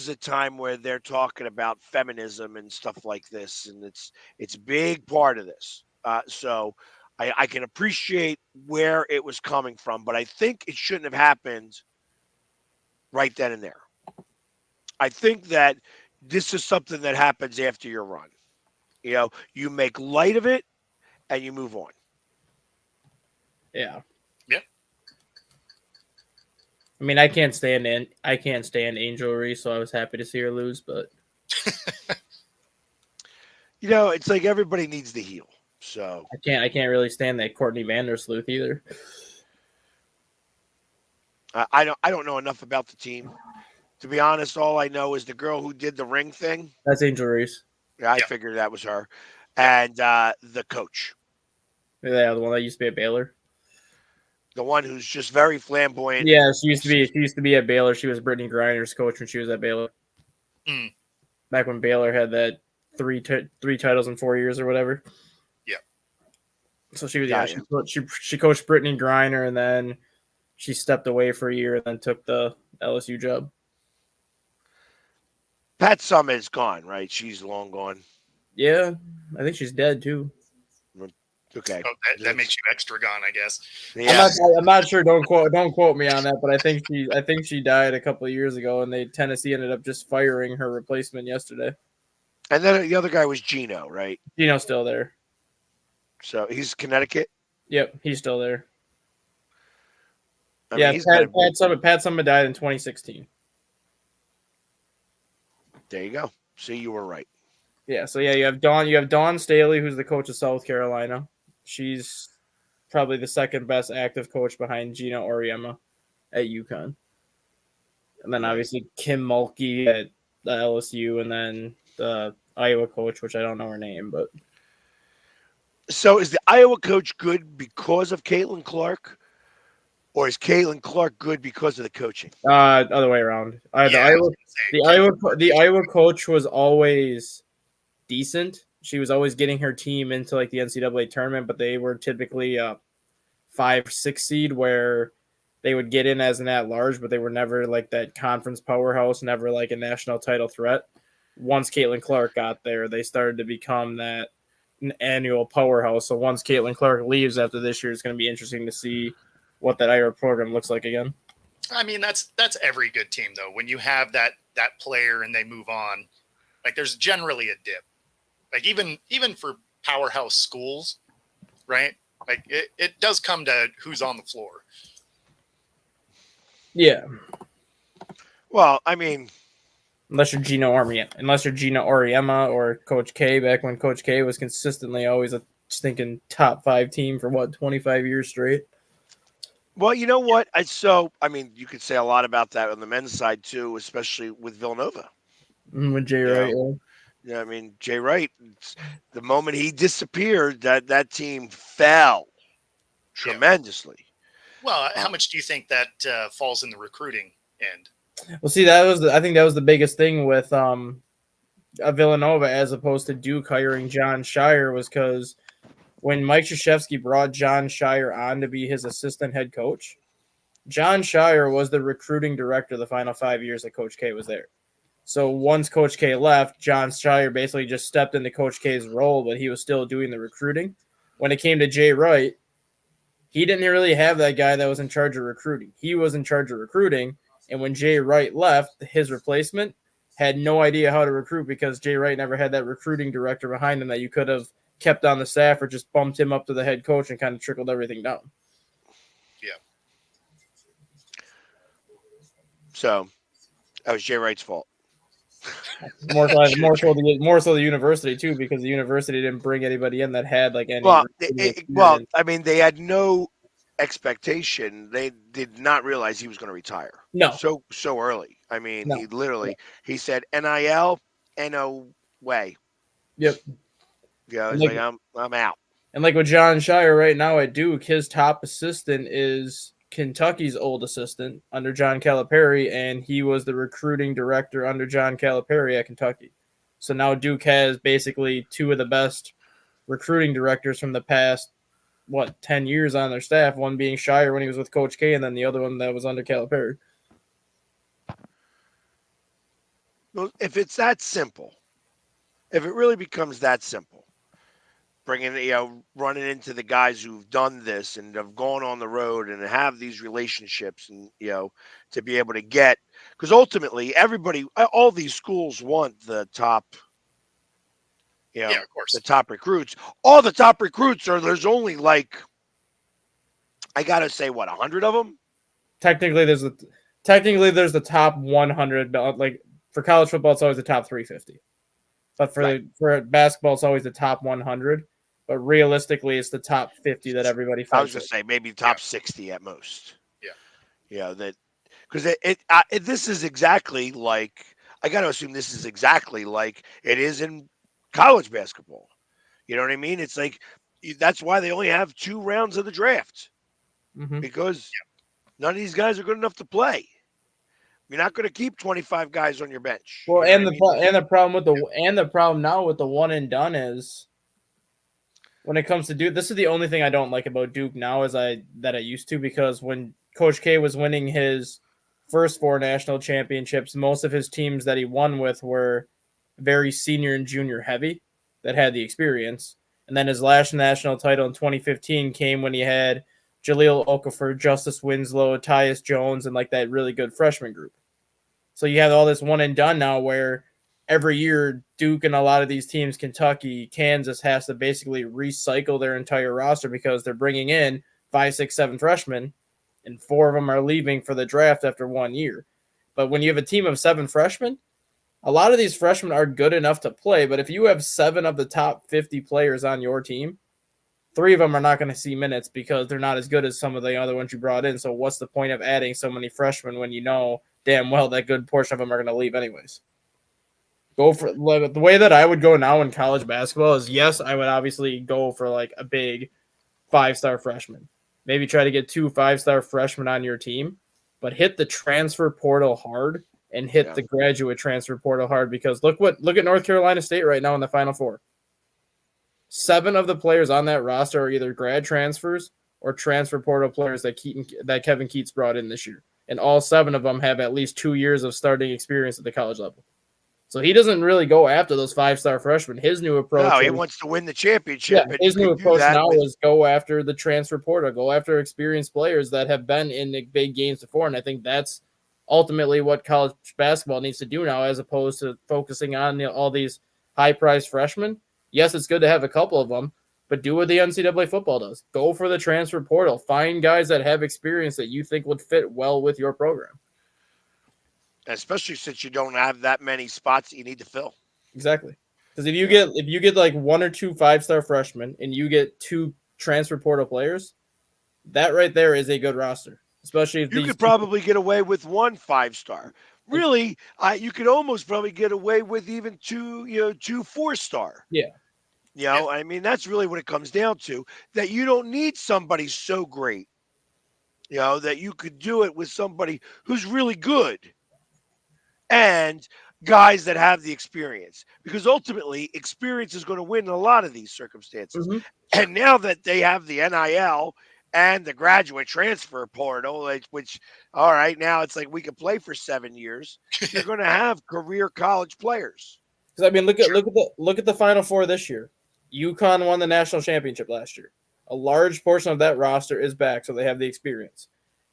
Speaker 2: a time where they're talking about feminism and stuff like this, and it's a big part of this. So I can appreciate where it was coming from, but I think it shouldn't have happened right then and there. I think that this is something that happens after your run. You make light of it and you move on.
Speaker 5: Yeah.
Speaker 1: Yeah.
Speaker 5: I mean, I can't stand Angel Reese, so I was happy to see her lose. But
Speaker 2: it's like everybody needs to heal. So
Speaker 5: I can't really stand that Courtney Vandersloot either.
Speaker 2: I don't know enough about the team. To be honest, all I know is the girl who did the ring thing.
Speaker 5: That's Angel Reese.
Speaker 2: Yeah, I figured that was her. And the coach.
Speaker 5: Yeah, the one that used to be at Baylor.
Speaker 2: The one who's just very flamboyant.
Speaker 5: Yeah, she used to be at Baylor. She was Brittany Griner's coach when she was at Baylor.
Speaker 1: Mm.
Speaker 5: Back when Baylor had that three titles in 4 years or whatever.
Speaker 1: Yeah.
Speaker 5: So she was she coached Brittany Griner, and then she stepped away for a year and then took the LSU job.
Speaker 2: Pat Summitt's gone, right? She's long gone.
Speaker 5: Yeah, I think she's dead too.
Speaker 2: Okay.
Speaker 1: Oh, that makes you extra gone, I guess.
Speaker 2: Yeah.
Speaker 5: I'm not sure. Don't quote me on that, but I think she died a couple of years ago, and Tennessee ended up just firing her replacement yesterday.
Speaker 2: And then the other guy was Gino, right?
Speaker 5: Gino's still there.
Speaker 2: So he's Connecticut.
Speaker 5: Yep, he's still there.
Speaker 2: I mean,
Speaker 5: Pat Summitt died in 2016.
Speaker 2: There you go. See, you were right.
Speaker 5: Yeah, so you have Dawn Staley, who's the coach of South Carolina. She's probably the second best active coach behind Gina Auriemma at UConn. And then obviously Kim Mulkey at the LSU, and then the Iowa coach, which I don't know her name, but.
Speaker 2: So is the Iowa coach good because of Caitlin Clark? Or is Caitlin Clark good because of the coaching?
Speaker 5: Other way around. The Iowa coach was always decent. She was always getting her team into like the NCAA tournament, but they were typically a 5-6 seed where they would get in as an at-large, but they were never like that conference powerhouse, never like a national title threat. once Caitlin Clark got there, they started to become that annual powerhouse. So once Caitlin Clark leaves after this year, it's going to be interesting to see what that Ira program looks like again.
Speaker 1: I mean, that's every good team though. When you have that player and they move on, like there's generally a dip. Like even for powerhouse schools, right? Like it does come to who's on the floor.
Speaker 5: Yeah.
Speaker 2: Well, I mean,
Speaker 5: unless you're Gino Auriemma or Coach K, back when Coach K was consistently always a stinking top 5 team for 25 years straight.
Speaker 2: Well, you know what? I mean, you could say a lot about that on the men's side too, especially with Villanova.
Speaker 5: With Jay Wright.
Speaker 2: Yeah, I mean, Jay Wright, the moment he disappeared, that team fell tremendously.
Speaker 1: Well, how much do you think that falls in the recruiting end?
Speaker 5: Well, see, I think that was the biggest thing with Villanova as opposed to Duke hiring John Shire, was because when Mike Krzyzewski brought John Shire on to be his assistant head coach, John Shire was the recruiting director the final 5 years that Coach K was there. So once Coach K left, John Shire basically just stepped into Coach K's role, but he was still doing the recruiting. When it came to Jay Wright, he didn't really have that guy that was in charge of recruiting. He was in charge of recruiting, and when Jay Wright left, his replacement had no idea how to recruit because Jay Wright never had that recruiting director behind him that you could have kept on the staff or just bumped him up to the head coach and kind of trickled everything down.
Speaker 1: Yeah.
Speaker 2: So that was Jay Wright's fault.
Speaker 5: More so the university too, because the university didn't bring anybody in that had like any.
Speaker 2: I mean, they had no expectation. They did not realize he was going to retire.
Speaker 5: No,
Speaker 2: so early. I mean, he said NIL, no way.
Speaker 5: Yep.
Speaker 2: Yeah, he's like I'm out.
Speaker 5: And like with John Shire right now at Duke, his top assistant is Kentucky's old assistant under John Calipari, and he was the recruiting director under John Calipari at Kentucky. So now Duke has basically 2 of the best recruiting directors from the past 10 years on their staff, one being Shire when he was with Coach K, and then the other one that was under Calipari.
Speaker 2: Well, if it's that simple, if it really becomes that simple, running into the guys who've done this and have gone on the road and have these relationships and, to be able to get, because ultimately all these schools want the top,
Speaker 1: of course,
Speaker 2: the top recruits. All the top recruits there's only I got to say 100 of them.
Speaker 5: Technically there's the top 100, like for college football, it's always the top 350. But for basketball, it's always the top 100. But realistically, it's the top 50 that everybody fights.
Speaker 2: I was going to say maybe top 60 at most.
Speaker 1: Yeah.
Speaker 2: Because this is exactly like, I got to assume this is exactly like it is in college basketball. You know what I mean? It's like, that's why they only have 2 rounds of the draft.
Speaker 5: Mm-hmm.
Speaker 2: Because none of these guys are good enough to play. You're not going to keep 25 guys on your bench.
Speaker 5: Well, the problem now with the one and done is, when it comes to Duke, this is the only thing I don't like about Duke now that I used to, because when Coach K was winning his first 4 national championships, most of his teams that he won with were very senior and junior heavy that had the experience. And then his last national title in 2015 came when he had Jahlil Okafor, Justice Winslow, Tyus Jones, and like that really good freshman group. So you have all this one and done now where every year Duke and a lot of these teams, Kentucky, Kansas, has to basically recycle their entire roster because they're bringing in 5, 6, 7 freshmen, and 4 of them are leaving for the draft after 1 year. But when you have a team of 7 freshmen, a lot of these freshmen are good enough to play, but if you have 7 of the top 50 players on your team, 3 of them are not going to see minutes because they're not as good as some of the other ones you brought in. So what's the point of adding so many freshmen when you know damn well that good portion of them are going to leave anyways? The way that I would go now in college basketball is, yes, I would obviously go for like a big 5-star freshman. Maybe try to get 2 5-star freshmen on your team, but hit the transfer portal hard and hit the graduate transfer portal hard, because look at North Carolina State right now in the Final Four. 7 of the players on that roster are either grad transfers or transfer portal players that Kevin Keats brought in this year. And all 7 of them have at least 2 years of starting experience at the college level. So he doesn't really go after those 5-star freshmen. His new approach.
Speaker 2: No, he wants to win the championship.
Speaker 5: Yeah,
Speaker 2: and
Speaker 5: his
Speaker 2: you
Speaker 5: new
Speaker 2: can do
Speaker 5: approach
Speaker 2: that
Speaker 5: now
Speaker 2: with-
Speaker 5: is go after the transfer portal, go after experienced players that have been in the big games before. And I think that's ultimately what college basketball needs to do now, as opposed to focusing on all these high-priced freshmen. Yes, it's good to have a couple of them, but do what the NCAA football does. Go for the transfer portal. Find guys that have experience that you think would fit well with your program.
Speaker 2: especially since you don't have that many spots that you need to fill.
Speaker 5: Exactly. Because if you get like 1 or 2 5-star freshmen and you get 2 transfer portal players, that right there is a good roster. Especially if
Speaker 2: You could probably get away with 1 5-star. Really, you could almost probably get away with even 2 4-star.
Speaker 5: Yeah.
Speaker 2: I mean, that's really what it comes down to. That you don't need somebody so great. That you could do it with somebody who's really good. And guys that have the experience, because ultimately experience is going to win in a lot of these circumstances.
Speaker 5: Mm-hmm.
Speaker 2: And now that they have the NIL and the graduate transfer portal, which all right, now it's like we can play for 7 years. You're going to have career college players.
Speaker 5: Because I mean, look at the Final Four this year. UConn won the national championship last year. A large portion of that roster is back, so they have the experience.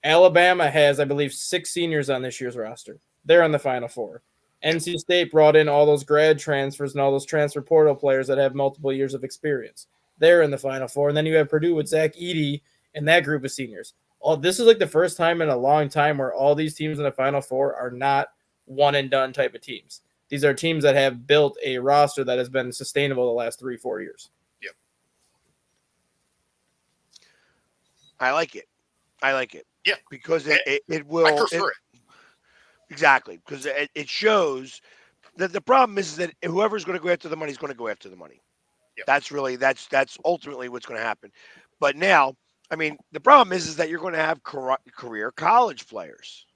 Speaker 5: Alabama has, I believe, 6 seniors on this year's roster. They're in the Final Four. NC State brought in all those grad transfers and all those transfer portal players that have multiple years of experience. They're in the Final Four. And then you have Purdue with Zach Edey and that group of seniors. This is like the first time in a long time where all these teams in the Final Four are not one-and-done type of teams. These are teams that have built a roster that has been sustainable the last 3-4 years.
Speaker 1: Yep.
Speaker 2: I like it.
Speaker 1: Yeah.
Speaker 2: Because it will.
Speaker 1: I prefer it.
Speaker 2: Exactly. Because it shows that the problem is that whoever's going to go after the money is going to go after the money.
Speaker 1: Yep.
Speaker 2: That's ultimately what's going to happen. But now, I mean, the problem is that you're going to have career college players.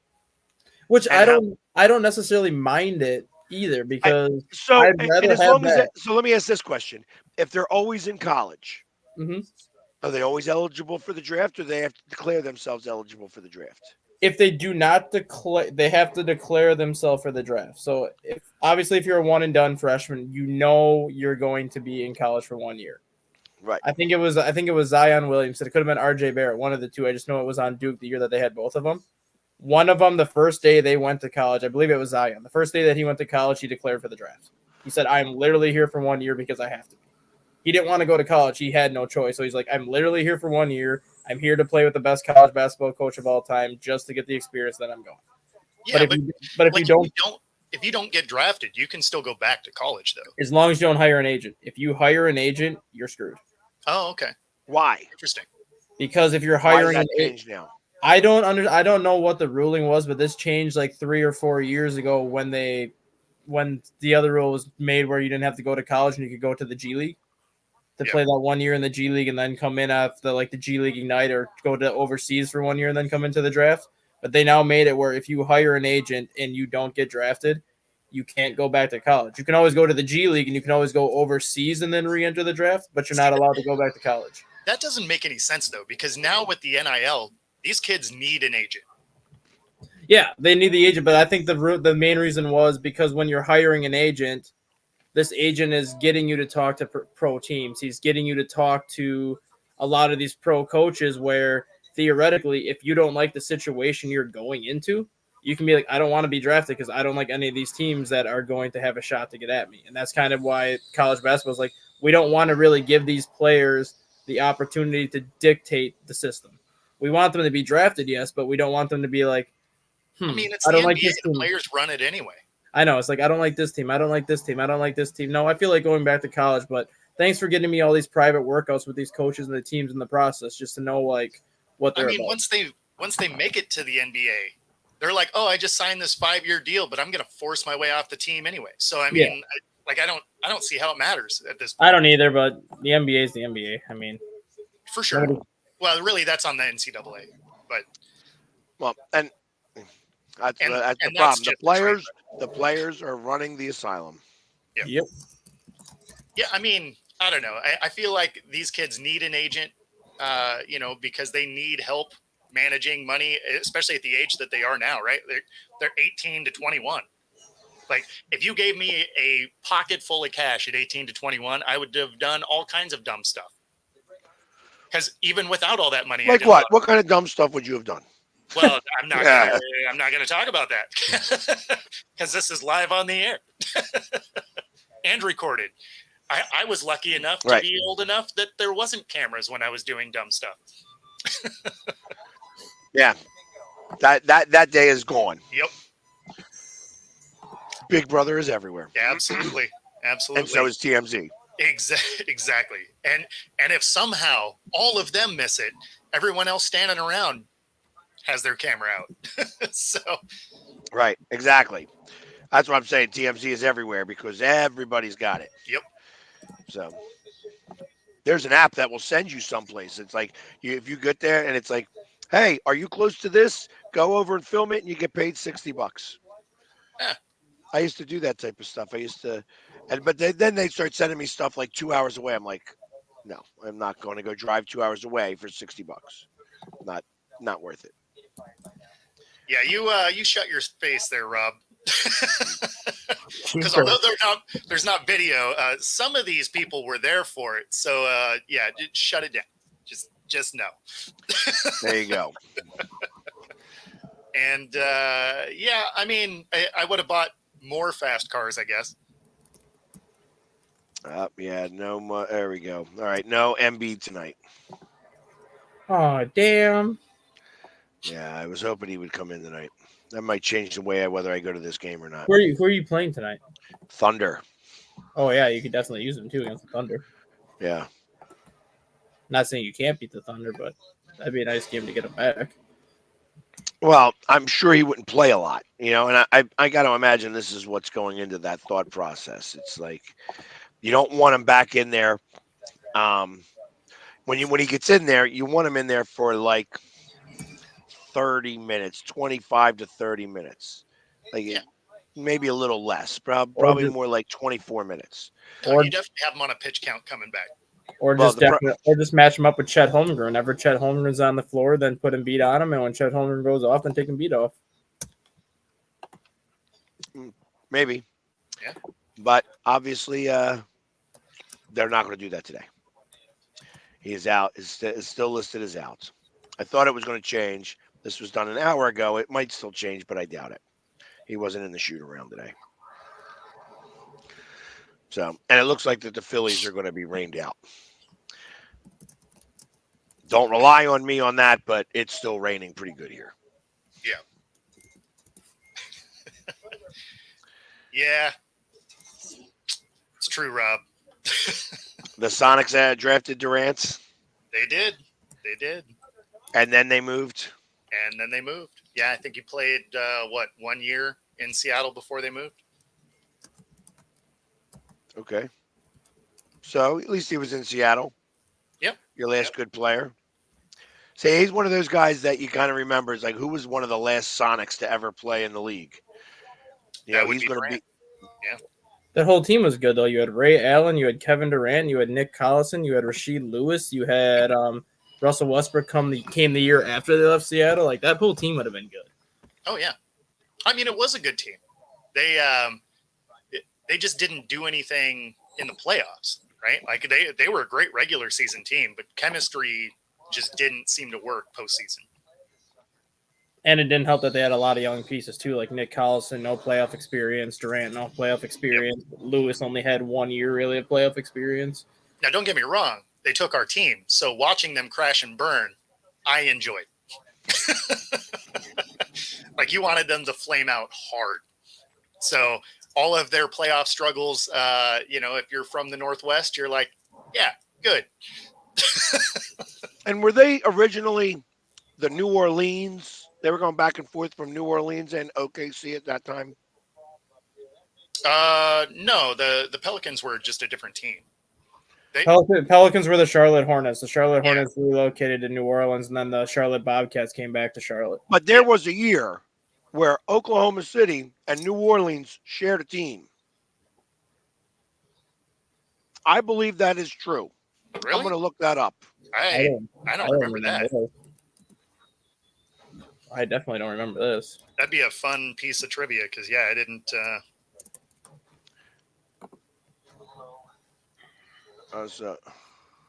Speaker 5: Which I don't necessarily mind it either, because
Speaker 2: so
Speaker 5: I'd rather
Speaker 2: as
Speaker 5: have
Speaker 2: long as
Speaker 5: that.
Speaker 2: so let me ask this question: if they're always in college,
Speaker 5: Mm-hmm.
Speaker 2: are they always eligible for the draft, or do they have to declare themselves eligible for the draft?
Speaker 5: If they do not declare, they have to declare themselves for the draft. So if you're a one-and-done freshman, you're going to be in college for 1 year.
Speaker 2: Right.
Speaker 5: I think it was Zion Williamson. It could have been R.J. Barrett, one of the two. I just know it was on Duke the year that they had both of them. One of them, the first day they went to college, I believe it was Zion. The first day that he went to college, he declared for the draft. He said, "I'm literally here for 1 year because I have to be." He didn't want to go to college. He had no choice. So he's like, "I'm literally here for 1 year. I'm here to play with the best college basketball coach of all time just to get the experience that I'm going."
Speaker 1: Yeah,
Speaker 5: but if
Speaker 1: you don't get drafted, you can still go back to college though.
Speaker 5: As long as you don't hire an agent. If you hire an agent, you're screwed.
Speaker 1: Oh, okay.
Speaker 2: Why?
Speaker 1: Interesting.
Speaker 5: Because if you're
Speaker 2: Why
Speaker 5: hiring
Speaker 2: does
Speaker 5: an
Speaker 2: that
Speaker 5: agent,
Speaker 2: change now?
Speaker 5: I don't know what the ruling was, but this changed like 3 or 4 years ago when the other rule was made where you didn't have to go to college and you could go to the G League to play that 1 year in the G League and then come in after like the G League Ignite or go to overseas for 1 year and then come into the draft. But they now made it where if you hire an agent and you don't get drafted, you can't go back to college. You can always go to the G League and you can always go overseas and then re-enter the draft, but you're not allowed to go back to college.
Speaker 1: That doesn't make any sense though, because now with the NIL, these kids need an agent.
Speaker 5: Yeah, they need the agent, but I think the main reason was because when you're hiring an agent, this agent is getting you to talk to pro teams. He's getting you to talk to a lot of these pro coaches where theoretically, if you don't like the situation you're going into, you can be like, I don't want to be drafted because I don't like any of these teams that are going to have a shot to get at me. And that's kind of why college basketball is like, we don't want to really give these players the opportunity to dictate the system. We want them to be drafted, yes, but we don't want them to be like,
Speaker 1: I mean, it's
Speaker 5: I
Speaker 1: the
Speaker 5: don't
Speaker 1: NBA,
Speaker 5: like this
Speaker 1: the
Speaker 5: team.
Speaker 1: players run it anyway.
Speaker 5: I know. It's like, I don't like this team. I don't like this team. I don't like this team. No, I feel like going back to college, but thanks for getting me all these private workouts with these coaches and the teams in the process just to know like what they're about.
Speaker 1: Once they make it to the NBA, they're like, oh, I just signed this 5-year deal, but I'm going to force my way off the team anyway. So, I mean, I don't see how it matters at this point.
Speaker 5: I don't either, but the NBA is the NBA. I mean,
Speaker 1: for sure. Well, really, that's on the NCAA, but
Speaker 2: and that's the problem. The players are running the asylum.
Speaker 5: Yep.
Speaker 1: Yeah, I mean, I don't know. I feel like these kids need an agent, because they need help managing money, especially at the age that they are now, right? They're 18 to 21. Like, if you gave me a pocket full of cash at 18 to 21, I would have done all kinds of dumb stuff. Because even without all that money, I
Speaker 2: Like
Speaker 1: did
Speaker 2: what? What kind of dumb stuff would you have done?
Speaker 1: well, I'm not gonna talk about that because this is live on the air and recorded. I was lucky enough to be old enough that there wasn't cameras when I was doing dumb stuff.
Speaker 2: Yeah, that day is gone.
Speaker 1: Yep.
Speaker 2: Big Brother is everywhere.
Speaker 1: Yeah, absolutely. Absolutely.
Speaker 2: And so is TMZ.
Speaker 1: Exactly. And if somehow all of them miss it, everyone else standing around has their camera out. So.
Speaker 2: Right. Exactly. That's what I'm saying. TMZ is everywhere because everybody's got it.
Speaker 1: Yep.
Speaker 2: So there's an app that will send you someplace. It's like if you get there and it's like, hey, are you close to this? Go over and film it and you get paid $60.
Speaker 1: Yeah.
Speaker 2: I used to do that type of stuff. But then they start sending me stuff like 2 hours away. I'm like, no, I'm not going to go drive 2 hours away for $60. Not worth it.
Speaker 1: Yeah, you shut your face there, Rob. Because although there's not video, some of these people were there for it. So yeah, shut it down. Just no.
Speaker 2: There you go.
Speaker 1: And yeah, I mean, I would have bought more fast cars, I guess.
Speaker 2: Yeah, no more. There we go. All right, no MB tonight.
Speaker 5: Oh, damn.
Speaker 2: Yeah, I was hoping he would come in tonight. That might change the way whether I go to this game or not.
Speaker 5: Who are you playing tonight?
Speaker 2: Thunder.
Speaker 5: Oh yeah, you could definitely use them too against the Thunder.
Speaker 2: Yeah.
Speaker 5: Not saying you can't beat the Thunder, but that'd be a nice game to get him back.
Speaker 2: Well, I'm sure he wouldn't play a lot, and I got to imagine this is what's going into that thought process. It's like you don't want him back in there. When he gets in there, you want him in there for like 30 minutes, 25 to 30 minutes. Like maybe a little less, probably more like 24 minutes.
Speaker 1: Or you definitely have him on a pitch count coming back.
Speaker 5: Or just match him up with Chet Holmgren. Whenever Chet Holmgren's on the floor, then put Embiid on him, and when Chet Holmgren goes off, then take Embiid off.
Speaker 2: Maybe.
Speaker 1: Yeah.
Speaker 2: But obviously, they're not going to do that today. He is out. Is still listed as out. I thought it was going to change. This was done an hour ago. It might still change, but I doubt it. He wasn't in the shoot around today. So, and it looks like that the Phillies are going to be rained out. Don't rely on me on that, but it's still raining pretty good here.
Speaker 1: Yeah. Yeah. It's true, Rob.
Speaker 2: The Sonics drafted Durant.
Speaker 1: They did.
Speaker 2: And then they moved.
Speaker 1: Yeah, I think he played, 1 year in Seattle before they moved?
Speaker 2: Okay. So at least he was in Seattle.
Speaker 1: Yep.
Speaker 2: Your last good player. Say he's one of those guys that you kind of remember. It's like, who was one of the last Sonics to ever play in the league? He's going to be.
Speaker 1: Yeah.
Speaker 5: That whole team was good, though. You had Ray Allen, you had Kevin Durant, you had Nick Collison, you had Rasheed Lewis, you had Russell Westbrook came the year after they left Seattle. Like, that whole team would have been good.
Speaker 1: Oh, yeah. I mean, it was a good team. They just didn't do anything in the playoffs, right? Like, they were a great regular season team, but chemistry just didn't seem to work postseason.
Speaker 5: And it didn't help that they had a lot of young pieces, too, like Nick Collison, no playoff experience, Durant, no playoff experience. Yep. Lewis only had 1 year, really, of playoff experience.
Speaker 1: Now, don't get me wrong. They took our team, so watching them crash and burn, I enjoyed. Like, you wanted them to flame out hard. So all of their playoff struggles, if you're from the Northwest, you're like, yeah, good.
Speaker 2: And were they originally the New Orleans? They were going back and forth from New Orleans and OKC at that time?
Speaker 1: No, the Pelicans were just a different team.
Speaker 5: Pelicans were the Charlotte Hornets. The Charlotte Hornets relocated to New Orleans, and then the Charlotte Bobcats came back to Charlotte.
Speaker 2: But there was a year where Oklahoma City and New Orleans shared a team. I believe that is true.
Speaker 1: Really?
Speaker 2: I'm going to look that up.
Speaker 1: I don't remember that.
Speaker 5: I definitely don't remember this.
Speaker 1: That'd be a fun piece of trivia because, I didn't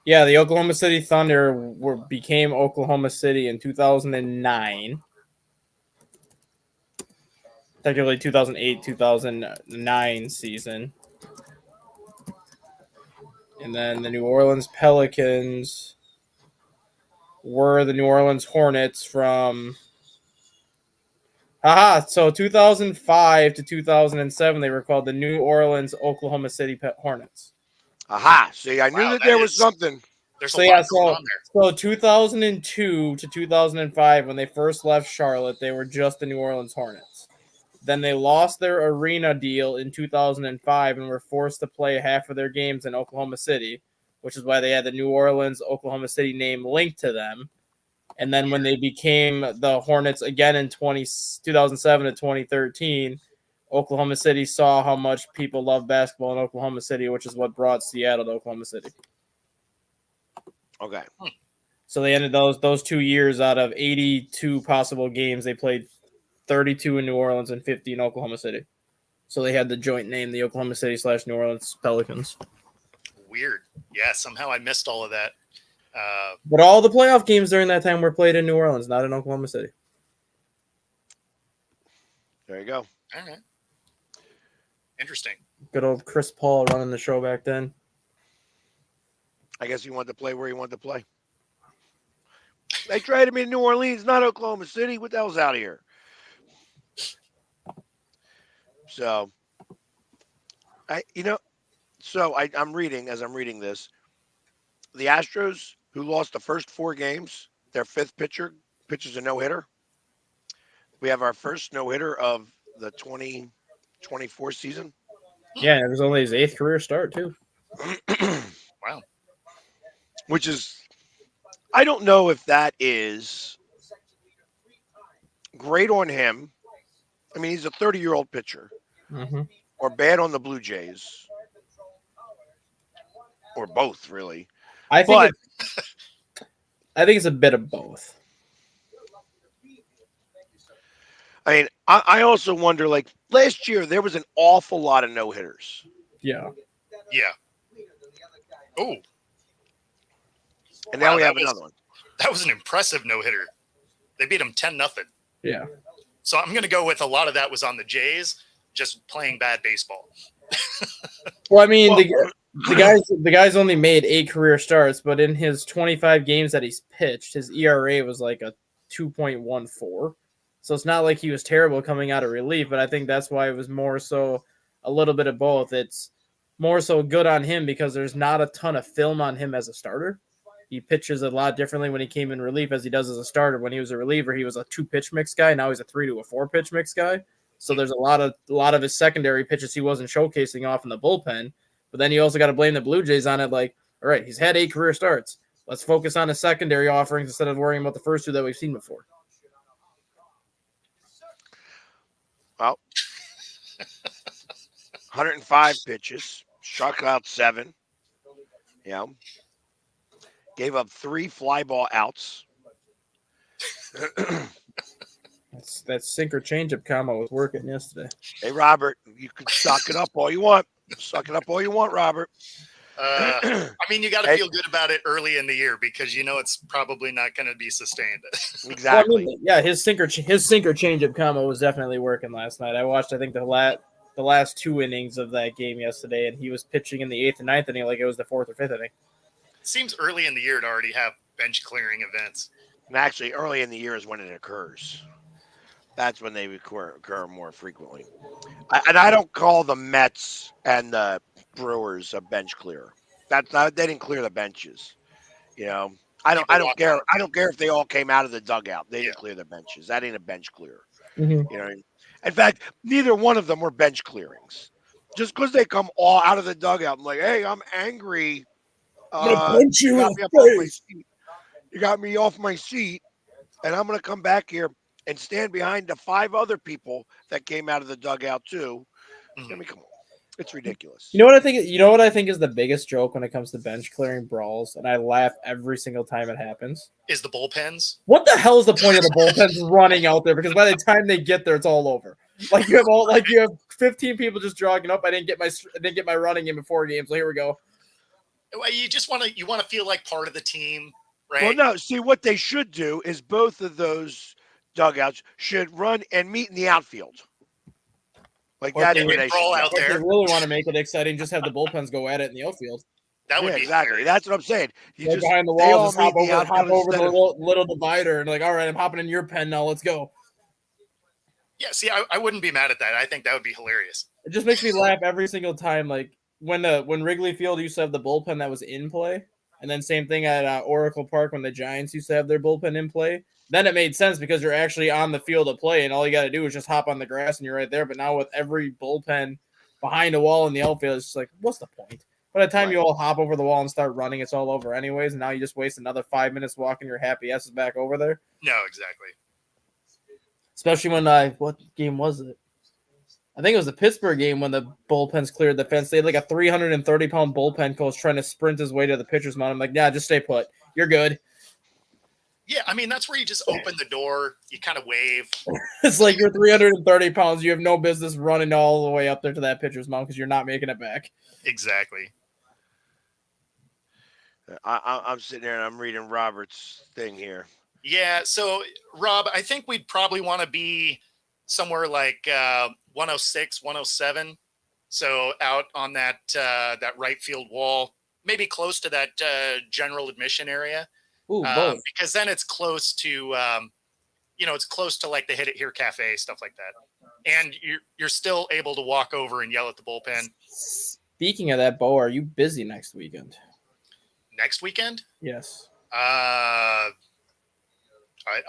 Speaker 5: Yeah, the Oklahoma City Thunder became Oklahoma City in 2009. Technically 2008-2009 season. And then the New Orleans Pelicans were the New Orleans Hornets from... So 2005 to 2007, they were called the New Orleans Oklahoma City Hornets.
Speaker 2: Aha. See, I knew that there was something.
Speaker 1: There's a lot going on there.
Speaker 5: So 2002 to 2005, when they first left Charlotte, they were just the New Orleans Hornets. Then they lost their arena deal in 2005 and were forced to play half of their games in Oklahoma City, which is why they had the New Orleans Oklahoma City name linked to them. And then when they became the Hornets again in 2007 to 2013, Oklahoma City saw how much people love basketball in Oklahoma City, which is what brought Seattle to Oklahoma City.
Speaker 2: Okay.
Speaker 5: So they ended those 2 years out of 82 possible games. They played 32 in New Orleans and 50 in Oklahoma City. So they had the joint name, the Oklahoma City / New Orleans Pelicans.
Speaker 1: Weird. Yeah, somehow I missed all of that.
Speaker 5: But all the playoff games during that time were played in New Orleans, not in Oklahoma City.
Speaker 2: There you go.
Speaker 1: All right. Interesting.
Speaker 5: Good old Chris Paul running the show back then.
Speaker 2: I guess he wanted to play where he wanted to play. They traded me to New Orleans, not Oklahoma City. What the hell's out of here? So, I'm reading this. The Astros, who lost the first 4 games, their 5th pitcher pitches a no-hitter. We have our first no-hitter of the 2024 season.
Speaker 5: Yeah, it was only his 8th career start, too.
Speaker 1: Wow.
Speaker 2: Which is, I don't know if that is great on him. I mean, he's a 30-year-old pitcher.
Speaker 5: Mm-hmm.
Speaker 2: Or bad on the Blue Jays. Or both, really.
Speaker 5: I think it's a bit of both.
Speaker 2: I mean, I also wonder, like, last year there was an awful lot of no-hitters.
Speaker 5: Yeah.
Speaker 1: Yeah. Oh.
Speaker 2: And now we have another one.
Speaker 1: That was an impressive no-hitter. They beat them 10-0.
Speaker 5: Yeah.
Speaker 1: So I'm going to go with a lot of that was on the Jays just playing bad baseball.
Speaker 5: Well, I mean, the guy's only made 8 career starts, but in his 25 games that he's pitched, his ERA was like a 2.14. So it's not like he was terrible coming out of relief, but I think that's why it was more so a little bit of both. It's more so good on him because there's not a ton of film on him as a starter. He pitches a lot differently when he came in relief as he does as a starter. When he was a reliever, he was a 2-pitch mix guy. Now he's a 3 to a 4-pitch mix guy. So there's a lot of his secondary pitches he wasn't showcasing off in the bullpen. But then you also got to blame the Blue Jays on it. Like, all right, he's had 8 career starts. Let's focus on his secondary offerings instead of worrying about the first 2 that we've seen before.
Speaker 2: Well, 105 pitches, struck out 7. Yeah. Gave up 3 fly ball outs.
Speaker 5: That sinker changeup combo was working yesterday.
Speaker 2: Hey, Robert, you can suck it up all you want. Suck it up all you want, Robert.
Speaker 1: I mean, you got to feel good about it early in the year because you know it's probably not going to be sustained.
Speaker 2: Exactly.
Speaker 5: Well, I mean, yeah, his sinker changeup combo was definitely working last night. I watched, I think, the last 2 innings of that game yesterday, and he was pitching in the 8th and 9th inning like it was the 4th or 5th inning.
Speaker 1: It seems early in the year to already have bench clearing events.
Speaker 2: And actually, early in the year is when it occurs. That's when they occur more frequently. I don't call the Mets and the Brewers a bench clearer. That's not, they didn't clear the benches. You know, I don't care. I don't care if they all came out of the dugout. They didn't clear the benches. That ain't a bench clearer.
Speaker 5: Mm-hmm.
Speaker 2: You know, in fact, neither one of them were bench clearings. Just because they come all out of the dugout, I'm like, hey, I'm angry.
Speaker 5: I'm gonna punch you in the face.
Speaker 2: You got me off my seat, and I'm gonna come back here and stand behind the 5 other people that came out of the dugout too.
Speaker 1: Mm-hmm.
Speaker 2: I mean, come on, it's ridiculous.
Speaker 5: You know what I think is the biggest joke when it comes to bench clearing brawls, and I laugh every single time it happens.
Speaker 1: Is the bullpens?
Speaker 5: What the hell is the point of the bullpens running out there? Because by the time they get there, it's all over. Like you have 15 people just jogging up. I didn't get my running in before games. So here we go.
Speaker 1: You just want to feel like part of the team, right?
Speaker 2: Well, no. See, what they should do is both of those dugouts should run and meet in the outfield. Like
Speaker 5: Or if
Speaker 2: that's
Speaker 5: they
Speaker 2: where
Speaker 1: would
Speaker 2: they
Speaker 1: crawl
Speaker 2: should
Speaker 1: out
Speaker 2: go.
Speaker 5: If they
Speaker 1: there.
Speaker 5: really want to make it exciting, just have the bullpens go at it in the outfield.
Speaker 1: That would
Speaker 2: Yeah,
Speaker 1: be
Speaker 2: exactly.
Speaker 1: hilarious.
Speaker 2: That's what I'm saying. You
Speaker 5: Right
Speaker 2: just
Speaker 5: behind the
Speaker 2: they
Speaker 5: wall,
Speaker 2: all
Speaker 5: just hop
Speaker 2: meet in the
Speaker 5: over
Speaker 2: outfield
Speaker 5: the
Speaker 2: instead of
Speaker 5: little divider and like, all right, I'm hopping in your pen now. Let's go.
Speaker 1: Yeah, see, I wouldn't be mad at that. I think that would be hilarious.
Speaker 5: It just makes me laugh every single time. Like when Wrigley Field used to have the bullpen that was in play, and then same thing at Oracle Park when the Giants used to have their bullpen in play. Then it made sense because you're actually on the field of play, and all you got to do is just hop on the grass and you're right there. But now with every bullpen behind a wall in the outfield, it's just like, what's the point? By the time you all hop over the wall and start running, it's all over anyways. And now you just waste another 5 minutes walking your happy asses back over there.
Speaker 1: No, exactly.
Speaker 5: Especially when what game was it? I think it was the Pittsburgh game when the bullpens cleared the fence. They had like a 330-pound bullpen coach trying to sprint his way to the pitcher's mound. I'm like, yeah, just stay put. You're good.
Speaker 1: Yeah, I mean, that's where you just open the door, you kind of wave.
Speaker 5: It's like you're 330 pounds. You have no business running all the way up there to that pitcher's mound because you're not making it back.
Speaker 1: Exactly.
Speaker 2: I'm sitting there and I'm reading Robert's thing here.
Speaker 1: Yeah, so, Rob, I think we'd probably want to be somewhere like 106, 107. So out on that right field wall, maybe close to that general admission area.
Speaker 5: Ooh,
Speaker 1: because then it's close to, it's close to like the Hit It Here Cafe, stuff like that. And you're still able to walk over and yell at the bullpen.
Speaker 5: Speaking of that, Bo, are you busy next weekend?
Speaker 1: Next weekend?
Speaker 5: Yes.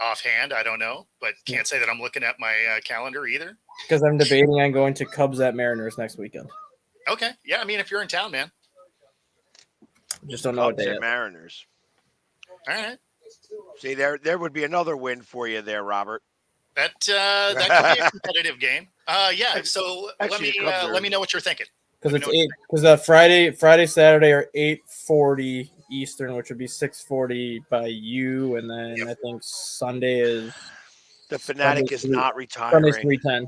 Speaker 1: Offhand, I don't know, but can't say that I'm looking at my calendar either.
Speaker 5: Because I'm debating on going to Cubs at Mariners next weekend.
Speaker 1: Okay. Yeah, I mean, if you're in town, man.
Speaker 5: Just don't know what day.
Speaker 2: Mariners.
Speaker 1: All right.
Speaker 2: See, there would be another win for you there, Robert.
Speaker 1: That could be a competitive game. Yeah. So
Speaker 2: Actually,
Speaker 1: let me know what you're thinking.
Speaker 5: Because it's Friday, Saturday are 8:40 Eastern, which would be 6:40 by you, and then I think Sunday is
Speaker 2: the Fanatic is not retiring.
Speaker 5: Sunday's 3:10.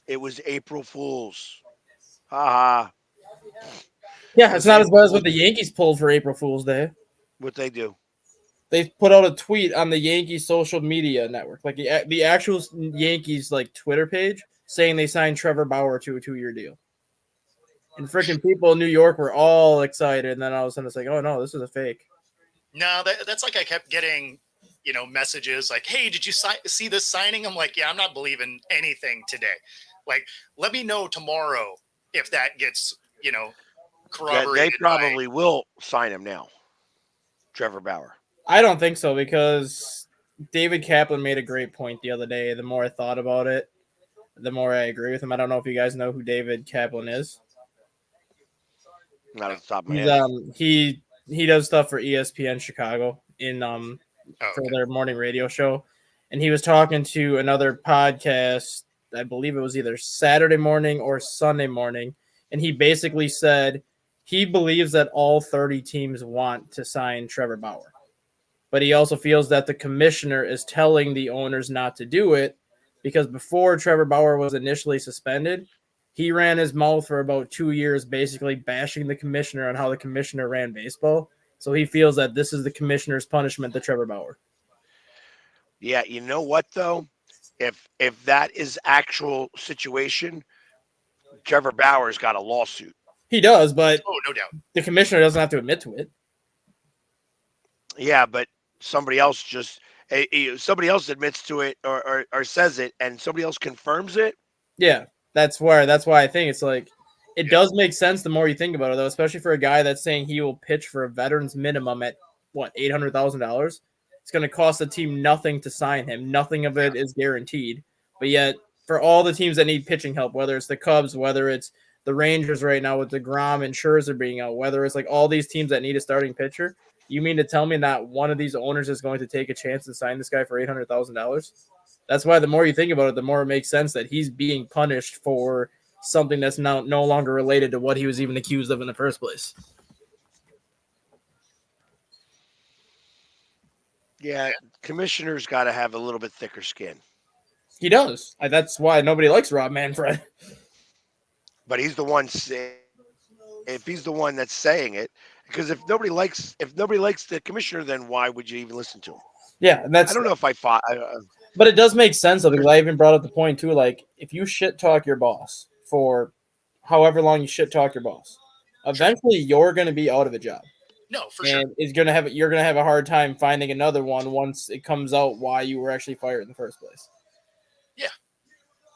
Speaker 2: It was April Fool's. Ha.
Speaker 5: Yeah, it's not as bad as what the Yankees pulled for April Fool's Day.
Speaker 2: What they do?
Speaker 5: They put out a tweet on the Yankees social media network, like the actual Yankees like Twitter page, saying they signed Trevor Bauer to a 2-year deal. And freaking people in New York were all excited, and then all of a sudden it's like, oh no, this is a fake.
Speaker 1: No, that's like I kept getting, messages like, hey, did you see this signing? I'm like, yeah, I'm not believing anything today. Like, let me know tomorrow if that gets, corroborated.
Speaker 2: They probably will sign him now, Trevor Bauer.
Speaker 5: I don't think so, because David Kaplan made a great point the other day. The more I thought about it, the more I agree with him. I don't know if you guys know who David Kaplan is.
Speaker 2: Not off the top of my head.
Speaker 5: He does stuff for ESPN Chicago for their morning radio show, and he was talking to another podcast. I believe it was either Saturday morning or Sunday morning, and he basically said he believes that all 30 teams want to sign Trevor Bauer, but he also feels that the commissioner is telling the owners not to do it because before Trevor Bauer was initially suspended, he ran his mouth for about 2 years, basically bashing the commissioner on how the commissioner ran baseball. So he feels that this is the commissioner's punishment to Trevor Bauer.
Speaker 2: Yeah, you know what though? If that is actual situation, Trevor Bauer's got a lawsuit.
Speaker 5: He does, but
Speaker 1: no doubt,
Speaker 5: the commissioner doesn't have to admit to it.
Speaker 2: Yeah, but somebody else admits to it or says it, and somebody else confirms it.
Speaker 5: Yeah. That's why I think it's like it does make sense the more you think about it, though, especially for a guy that's saying he will pitch for a veteran's minimum at $800,000. It's going to cost the team nothing to sign him. Nothing of it is guaranteed. But yet, for all the teams that need pitching help, whether it's the Cubs, whether it's the Rangers right now with DeGrom and Scherzer being out, whether it's like all these teams that need a starting pitcher, you mean to tell me that one of these owners is going to take a chance to sign this guy for $800,000? That's why the more you think about it, the more it makes sense that he's being punished for something that's now no longer related to what he was even accused of in the first place.
Speaker 2: Yeah, commissioner's got to have a little bit thicker skin.
Speaker 5: He does. That's why nobody likes Rob Manfred.
Speaker 2: But he's the one saying, if he's the one that's saying it, Because if nobody likes the commissioner, then why would you even listen to him?
Speaker 5: Yeah, and that's.
Speaker 2: I don't know if I fought.
Speaker 5: But it does make sense though, because I even brought up the point too. Like, if you shit talk your boss for however long you shit talk your boss, eventually you're going to be out of a job.
Speaker 1: No, for sure.
Speaker 5: And you're going to have a hard time finding another one once it comes out why you were actually fired in the first place.
Speaker 1: Yeah.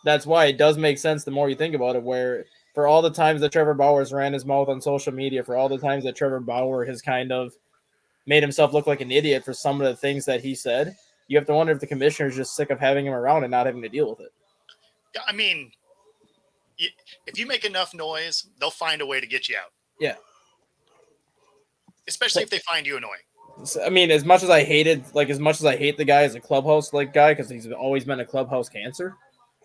Speaker 5: That's why it does make sense the more you think about it, where for all the times that Trevor Bauer's ran his mouth on social media, for all the times that Trevor Bauer has kind of made himself look like an idiot for some of the things that he said, you have to wonder if the commissioner is just sick of having him around and not having to deal with it.
Speaker 1: Yeah, I mean, if you make enough noise, they'll find a way to get you out.
Speaker 5: Yeah.
Speaker 1: Especially if they find you annoying.
Speaker 5: I mean, as much as I hate the guy as a clubhouse guy, because he's always been a clubhouse cancer,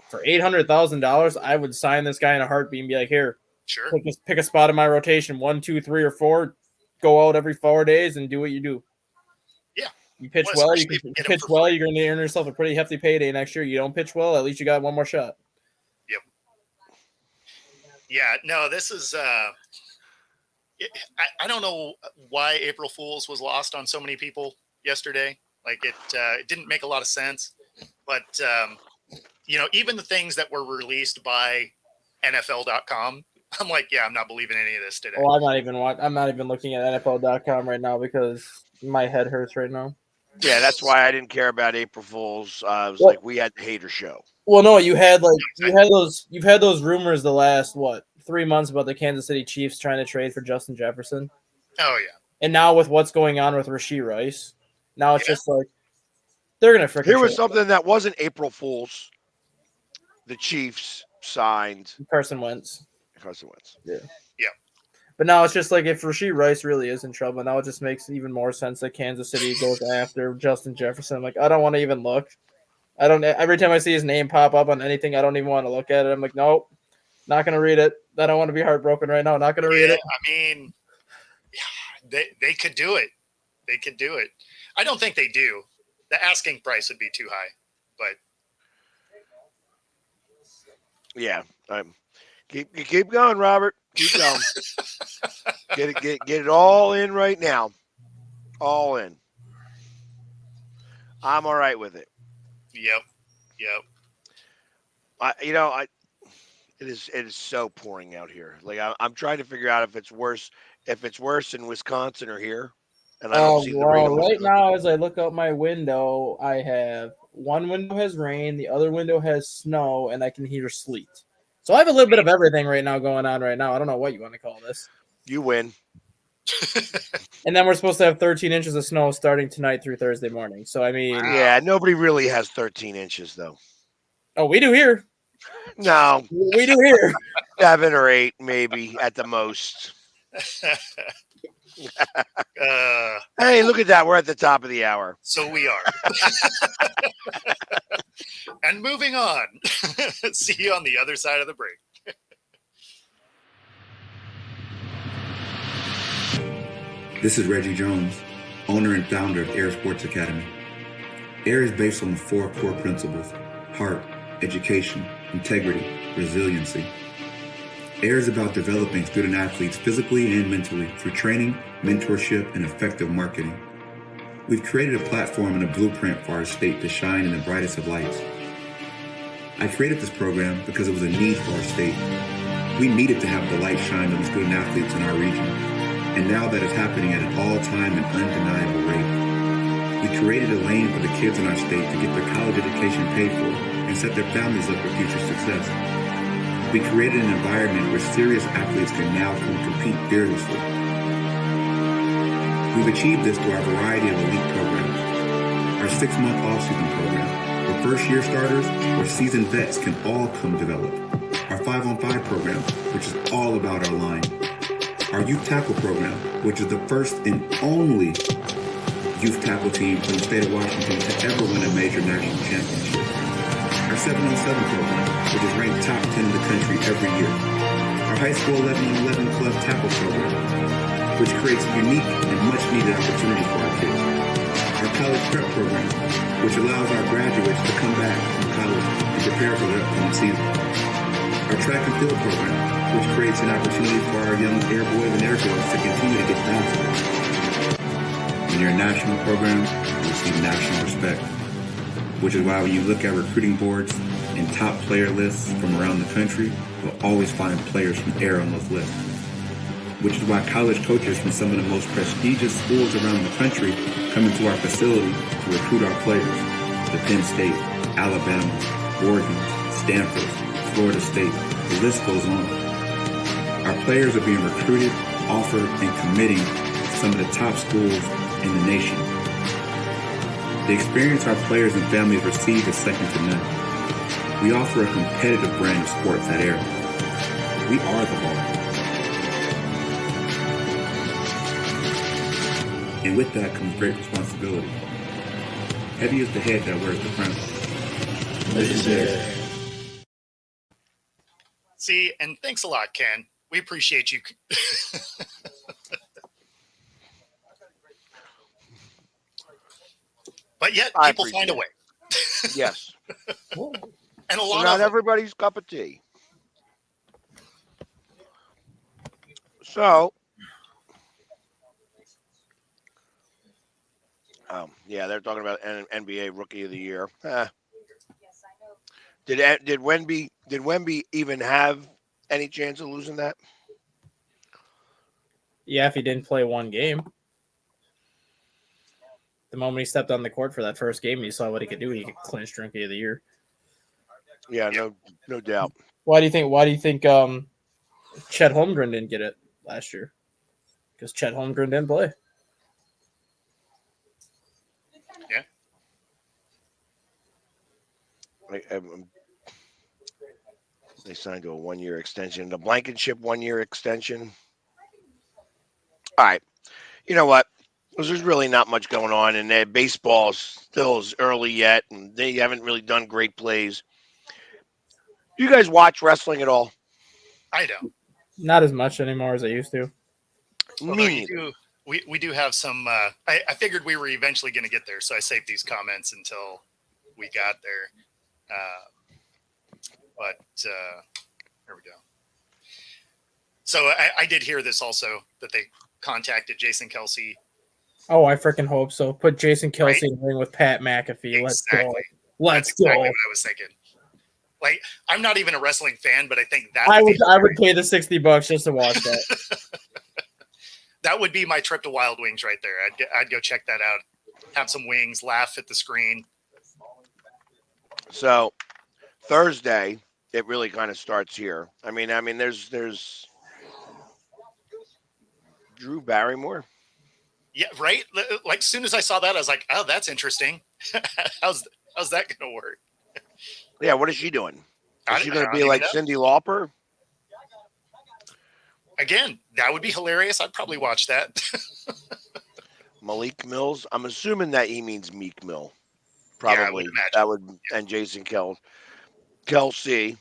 Speaker 5: for $800,000, I would sign this guy in a heartbeat and be like, here,
Speaker 1: sure,
Speaker 5: pick a spot in my rotation, 1, 2, 3, or 4, go out every 4 days and do what you do.
Speaker 1: Yeah.
Speaker 5: You pitch well, you pitch well, you're going to earn yourself a pretty hefty payday next year. You don't pitch well, at least you got one more shot.
Speaker 1: Yep. Yeah, no, this is I don't know why April Fool's was lost on so many people yesterday. Like it didn't make a lot of sense. But even the things that were released by NFL.com, I'm like, yeah, I'm not believing any of this today.
Speaker 5: Well, I'm not even looking at NFL.com right now because my head hurts right now.
Speaker 2: Yeah, that's why I didn't care about April Fool's. It was like we had the hater show.
Speaker 5: Well, no, you've had those rumors the last 3 months about the Kansas City Chiefs trying to trade for Justin Jefferson.
Speaker 1: Oh yeah.
Speaker 5: And now with what's going on with Rashee Rice, now it's just like they're gonna freaking.
Speaker 2: Here was something that wasn't April Fool's. The Chiefs signed
Speaker 5: Carson Wentz.
Speaker 2: Yeah.
Speaker 1: Yeah.
Speaker 5: But now it's just like if Rashee Rice really is in trouble, now it just makes even more sense that Kansas City goes after Justin Jefferson. I'm like, I don't want to even look. Every time I see his name pop up on anything, I don't even want to look at it. I'm like, nope, not going to read it. I don't want to be heartbroken right now. Not going to read it.
Speaker 1: I mean, they could do it. They could do it. I don't think they do. The asking price would be too high, but
Speaker 2: yeah, keep going, Robert. Keep going. Get it all in right now. All in. I'm all right with it.
Speaker 1: Yep.
Speaker 2: It is so pouring out here. Like I'm trying to figure out if it's worse in Wisconsin or here. And I don't see the
Speaker 5: right now, as I look out my window, I have one window has rain, the other window has snow, and I can hear sleet. So I have a little bit of everything right now going on right now. I don't know what you want to call this.
Speaker 2: You win.
Speaker 5: And then we're supposed to have 13 inches of snow starting tonight through Thursday morning. So, I mean.
Speaker 2: Yeah, nobody really has 13 inches, though.
Speaker 5: Oh, we do here.
Speaker 2: No.
Speaker 5: We do here.
Speaker 2: 7 or 8, maybe, at the most. Hey, look at that. We're at the top of the hour.
Speaker 1: So we are. And moving on. See you on the other side of the break.
Speaker 6: This is Reggie Jones, owner and founder of Air Sports Academy. Air is based on the 4 core principles: heart, education, integrity, resiliency. Air is about developing student athletes physically and mentally through training, mentorship, and effective marketing. We've created a platform and a blueprint for our state to shine in the brightest of lights. I created this program because it was a need for our state. We needed to have the light shine on the student athletes in our region. And now that is happening at an all-time and undeniable rate. We created a lane for the kids in our state to get their college education paid for and set their families up for future success. We created an environment where serious athletes can now come compete fearlessly. We've achieved this through our variety of elite programs. Our 6-month off-season program, where first-year starters or seasoned vets can all come develop. Our 5-on-5 program, which is all about our line. Our youth tackle program, which is the first and only youth tackle team from the state of Washington to ever win a major national championship. Our 7-on-7 program, which is ranked top 10 in the country every year. Our high school 11-on-11 club tackle program, which creates a unique and much-needed opportunity for our kids. Our college prep program, which allows our graduates to come back from college and prepare for their upcoming season. Our track and field program, which creates an opportunity for our young air boys and air girls to continue to get talented. When you're a national program, you receive national respect, which is why when you look at recruiting boards and top player lists from around the country, you'll always find players from air on those lists. Which is why college coaches from some of the most prestigious schools around the country come into our facility to recruit our players. The Penn State, Alabama, Oregon, Stanford, Florida State, the list goes on. Our players are being recruited, offered, and committing to some of the top schools in the nation. The experience our players and families receive is second to none. We offer a competitive brand of sports at Air. We are the ball. And with that comes great responsibility. Heavy is the head that wears the crown. This is Air.
Speaker 1: See, and thanks a lot, Ken. We appreciate you. But yet, people find a way.
Speaker 2: Yes.
Speaker 1: And a lot
Speaker 2: not
Speaker 1: of them.
Speaker 2: everybody's cup of tea. So, yeah, they're talking about NBA Rookie of the Year. Did Wemby even have any chance of losing that?
Speaker 5: Yeah, if he didn't play one game. The moment he stepped on the court for that first game, he saw what he could do. He could clinch Rookie of the Year.
Speaker 2: Yeah, no doubt.
Speaker 5: Why do you think Chet Holmgren didn't get it last year? Because Chet Holmgren didn't play.
Speaker 1: Yeah.
Speaker 2: They signed to a 1-year extension, the Blankenship 1-year extension. All right. You know what? There's really not much going on, and baseball still is early yet, and they haven't really done great plays. Do you guys watch wrestling at all?
Speaker 1: I don't.
Speaker 5: Not as much anymore as I used to.
Speaker 1: We do have some. I figured we were eventually going to get there, so I saved these comments until we got there. But here we go. So I did hear this also, that they contacted Jason Kelsey.
Speaker 5: Oh, I freaking hope so. Put Jason Kelsey in the ring with Pat McAfee.
Speaker 1: Exactly.
Speaker 5: Let's
Speaker 1: That's
Speaker 5: go.
Speaker 1: exactly what I was thinking. Like, I'm not even a wrestling fan, but I think that
Speaker 5: I would pay the $60 just to watch that.
Speaker 1: That would be my trip to Wild Wings right there. I'd go check that out. Have some wings, laugh at the screen.
Speaker 2: So Thursday, it really kind of starts here. I mean, there's Drew Barrymore.
Speaker 1: Yeah, right. Like, as soon as I saw that, I was like, "Oh, that's interesting. how's that going to work?"
Speaker 2: Yeah, what is she doing? Is she going to be like Cyndi Lauper?
Speaker 1: Again, that would be hilarious. I'd probably watch that.
Speaker 2: Malik Mills. I'm assuming that he means Meek Mill. Probably.
Speaker 1: Yeah,
Speaker 2: that would, and Jason Kelsey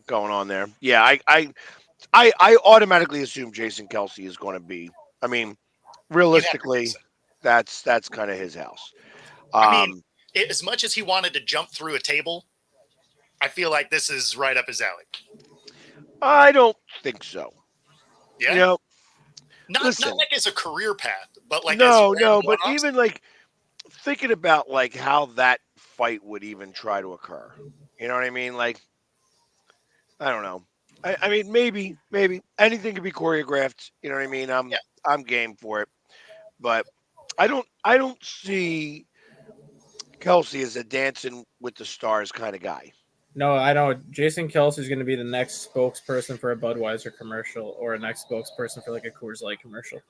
Speaker 2: going on there. Yeah, I automatically assume Jason Kelsey is going to be. I mean, realistically, that's kind of his house.
Speaker 1: I mean, as much as he wanted to jump through a table, I feel like this is right up his alley.
Speaker 2: I don't think so.
Speaker 1: Yeah.
Speaker 2: You know,
Speaker 1: not like as a career path, but like
Speaker 2: no, but even like thinking about like how that fight would even try to occur. You know what I mean? Like, I don't know. I mean, maybe anything could be choreographed. You know what I mean? I'm game for it, but I don't see Kelsey as a dancing with the stars kind of guy.
Speaker 5: No, I know Jason Kelsey is going to be the next spokesperson for a Budweiser commercial or a next spokesperson for like a Coors Light commercial.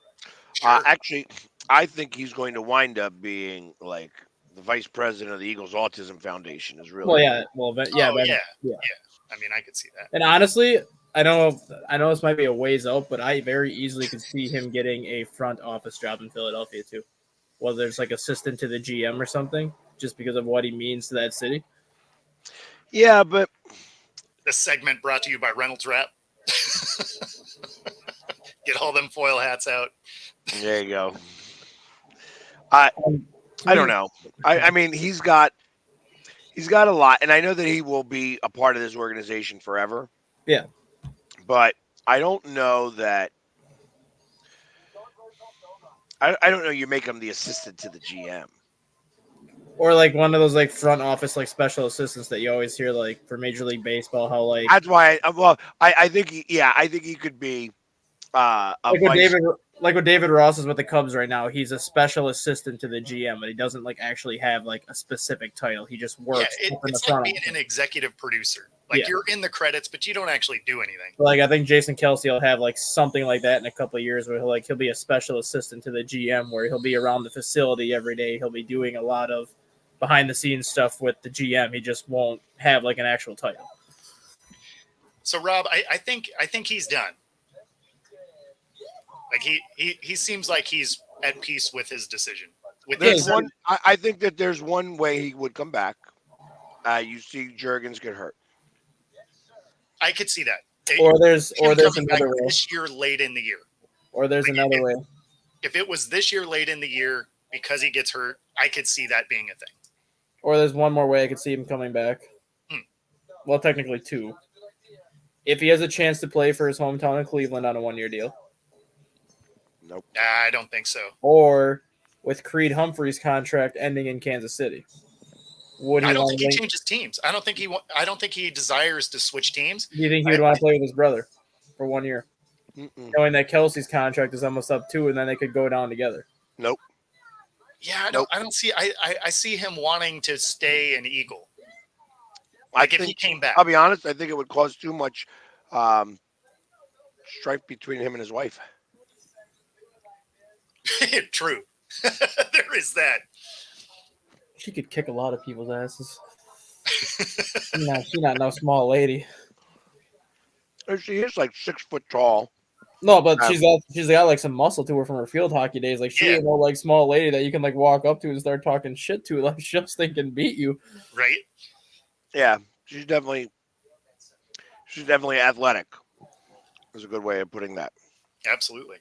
Speaker 1: Sure.
Speaker 2: Actually, I think he's going to wind up being like the vice president of the Eagles Autism Foundation. Is really
Speaker 5: yeah.
Speaker 1: I mean, I could see that.
Speaker 5: And honestly, I know this might be a ways out, but I very easily could see him getting a front office job in Philadelphia too. Whether it's like assistant to the GM or something, just because of what he means to that city.
Speaker 2: Yeah, but
Speaker 1: this segment brought to you by Reynolds Wrap. Get all them foil hats out.
Speaker 2: There you go. I don't know. I mean, he's got a lot, and I know that he will be a part of this organization forever.
Speaker 5: Yeah.
Speaker 2: But I don't know that. I don't know. You make him the assistant to the GM.
Speaker 5: Or like one of those like front office like special assistants that you always hear like for Major League Baseball, how like
Speaker 2: That's why. I think. I think he could be a
Speaker 5: like what
Speaker 2: vice.
Speaker 5: David Ross is with the Cubs right now. He's a special assistant to the GM, but he doesn't like actually have like a specific title. He just
Speaker 1: Yeah,
Speaker 5: works in the
Speaker 1: it's
Speaker 5: front
Speaker 1: like being
Speaker 5: office.
Speaker 1: an executive producer. Like
Speaker 5: Yeah.
Speaker 1: you're in the credits, but you don't actually do anything.
Speaker 5: Like I think Jason Kelsey will have like something like that in a couple of years where he'll be a special assistant to the GM where he'll be around the facility every day. He'll be doing a lot of behind the scenes stuff with the GM. He just won't have like an actual title.
Speaker 1: So Rob, I think he's done. Like he seems like he's at peace with his decision. With
Speaker 2: There's
Speaker 1: the
Speaker 2: one. I think that there's one way he would come back. You see Jurgens get hurt.
Speaker 1: I could see that.
Speaker 5: Or there's
Speaker 1: Him coming back
Speaker 5: another way.
Speaker 1: this year late in the year.
Speaker 5: Or there's
Speaker 1: Like,
Speaker 5: another way.
Speaker 1: If it was this year late in the year because he gets hurt, I could see that being a thing.
Speaker 5: Or there's one more way I could see him coming back. Well, technically two. If he has a chance to play for his hometown in Cleveland on a 1-year deal.
Speaker 2: Nope.
Speaker 1: I don't think so.
Speaker 5: Or with Creed Humphrey's contract ending in Kansas City.
Speaker 1: I don't think he changes teams. I don't think he desires to switch teams.
Speaker 5: Do you think he would want to play with his brother for 1 year? Knowing that Kelsey's contract is almost up too, and then they could go down together.
Speaker 2: Nope.
Speaker 1: Yeah, I don't see. I see him wanting to stay an Eagle.
Speaker 2: I
Speaker 1: If
Speaker 2: think
Speaker 1: he came back,
Speaker 2: I'll be honest. I think it would cause too much strife between him and his wife.
Speaker 1: True. There is that.
Speaker 5: She could kick a lot of people's asses. She's not no small lady.
Speaker 2: She is like 6 foot tall.
Speaker 5: No, but she's got like some muscle to her from her field hockey days. Like she ain't no like small lady that you can like walk up to and start talking shit to. Like she just think can beat you.
Speaker 1: Right.
Speaker 2: Yeah, she's definitely athletic. Is a good way of putting that.
Speaker 1: Absolutely.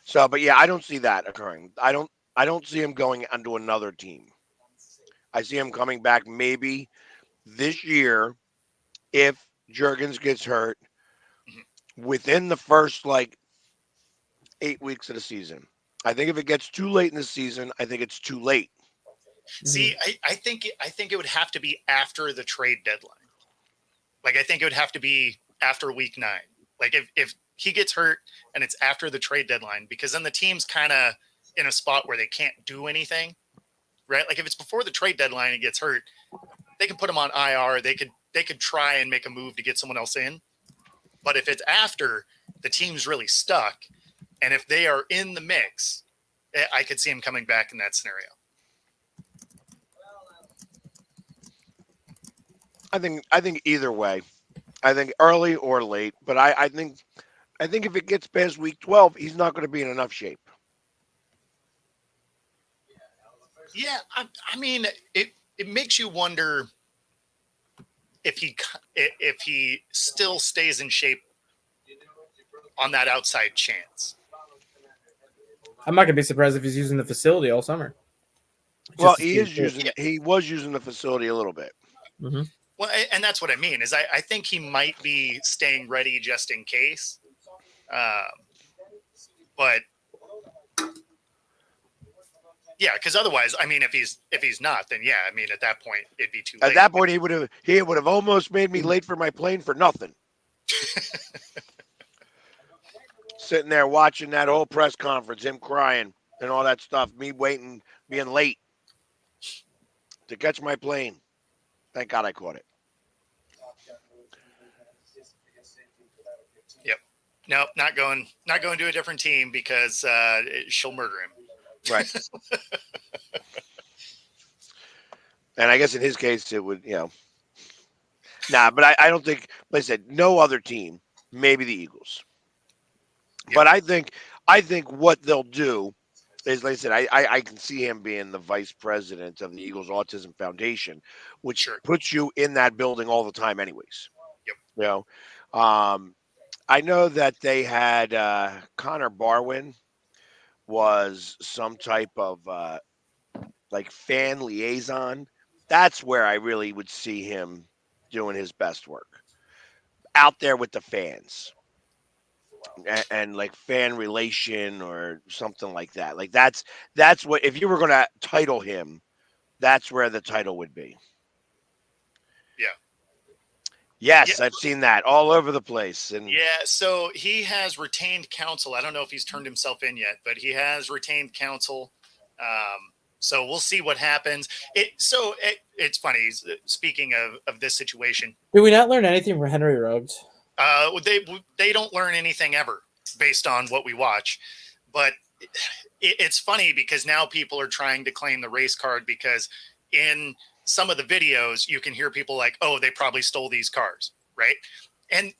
Speaker 2: So, but yeah, I don't see that occurring. I don't see him going onto another team. I see him coming back maybe this year if Jurgens gets hurt within the first like 8 weeks of the season. I think if it gets too late in the season, I think it's too late.
Speaker 1: See, I think it would have to be after the trade deadline. Like I think it would have to be after week 9. Like if he gets hurt and it's after the trade deadline, because then the team's kind of in a spot where they can't do anything, right? Like if it's before the trade deadline and he gets hurt, they can put him on IR. They could try and make a move to get someone else in. But if it's after, the team's really stuck, and if they are in the mix, I could see him coming back in that scenario.
Speaker 2: I think either way. I think early or late, but I think if it gets past week 12, he's not going to be in enough shape.
Speaker 1: Yeah, I mean, it makes you wonder if he still stays in shape on that outside chance.
Speaker 5: I'm not gonna be surprised if he's using the facility all summer.
Speaker 2: Well, he was using the facility a little bit.
Speaker 5: Mm-hmm.
Speaker 1: Well, and that's what I mean is I think he might be staying ready just in case. But yeah, because otherwise, I mean, if he's not, then yeah, I mean, at that point, it'd be too late.
Speaker 2: At that point, he would have almost made me late for my plane for nothing. Sitting there watching that whole press conference, him crying and all that stuff, me waiting, being late to catch my plane. Thank God I caught it.
Speaker 1: Yep. No, not going to a different team because she'll murder him.
Speaker 2: Right. And I guess in his case, it would, Nah, but I don't think, like I said, no other team, maybe the Eagles. Yep. But I think what they'll do is, like I said, I can see him being the vice president of the Eagles Autism Foundation, which puts you in that building all the time anyways.
Speaker 1: Yep.
Speaker 2: I know that they had Connor Barwin was some type of like fan liaison. That's where I really would see him doing his best work. Out there with the fans. and like fan relation or something like that. Like that's what, if you were going to title him, that's where the title would be.
Speaker 1: Yeah.
Speaker 2: Yes,
Speaker 1: Yeah.
Speaker 2: I've seen that all over the place. And
Speaker 1: Yeah, so he has retained counsel. I don't know if he's turned himself in yet, but he has retained counsel. So we'll see what happens. It's funny. Speaking of this situation,
Speaker 5: Did we not learn anything from Henry Ruggs?
Speaker 1: they don't learn anything ever based on what we watch. But it's funny because now people are trying to claim the race card because in some of the videos you can hear people like, "Oh, they probably stole these cars," right? And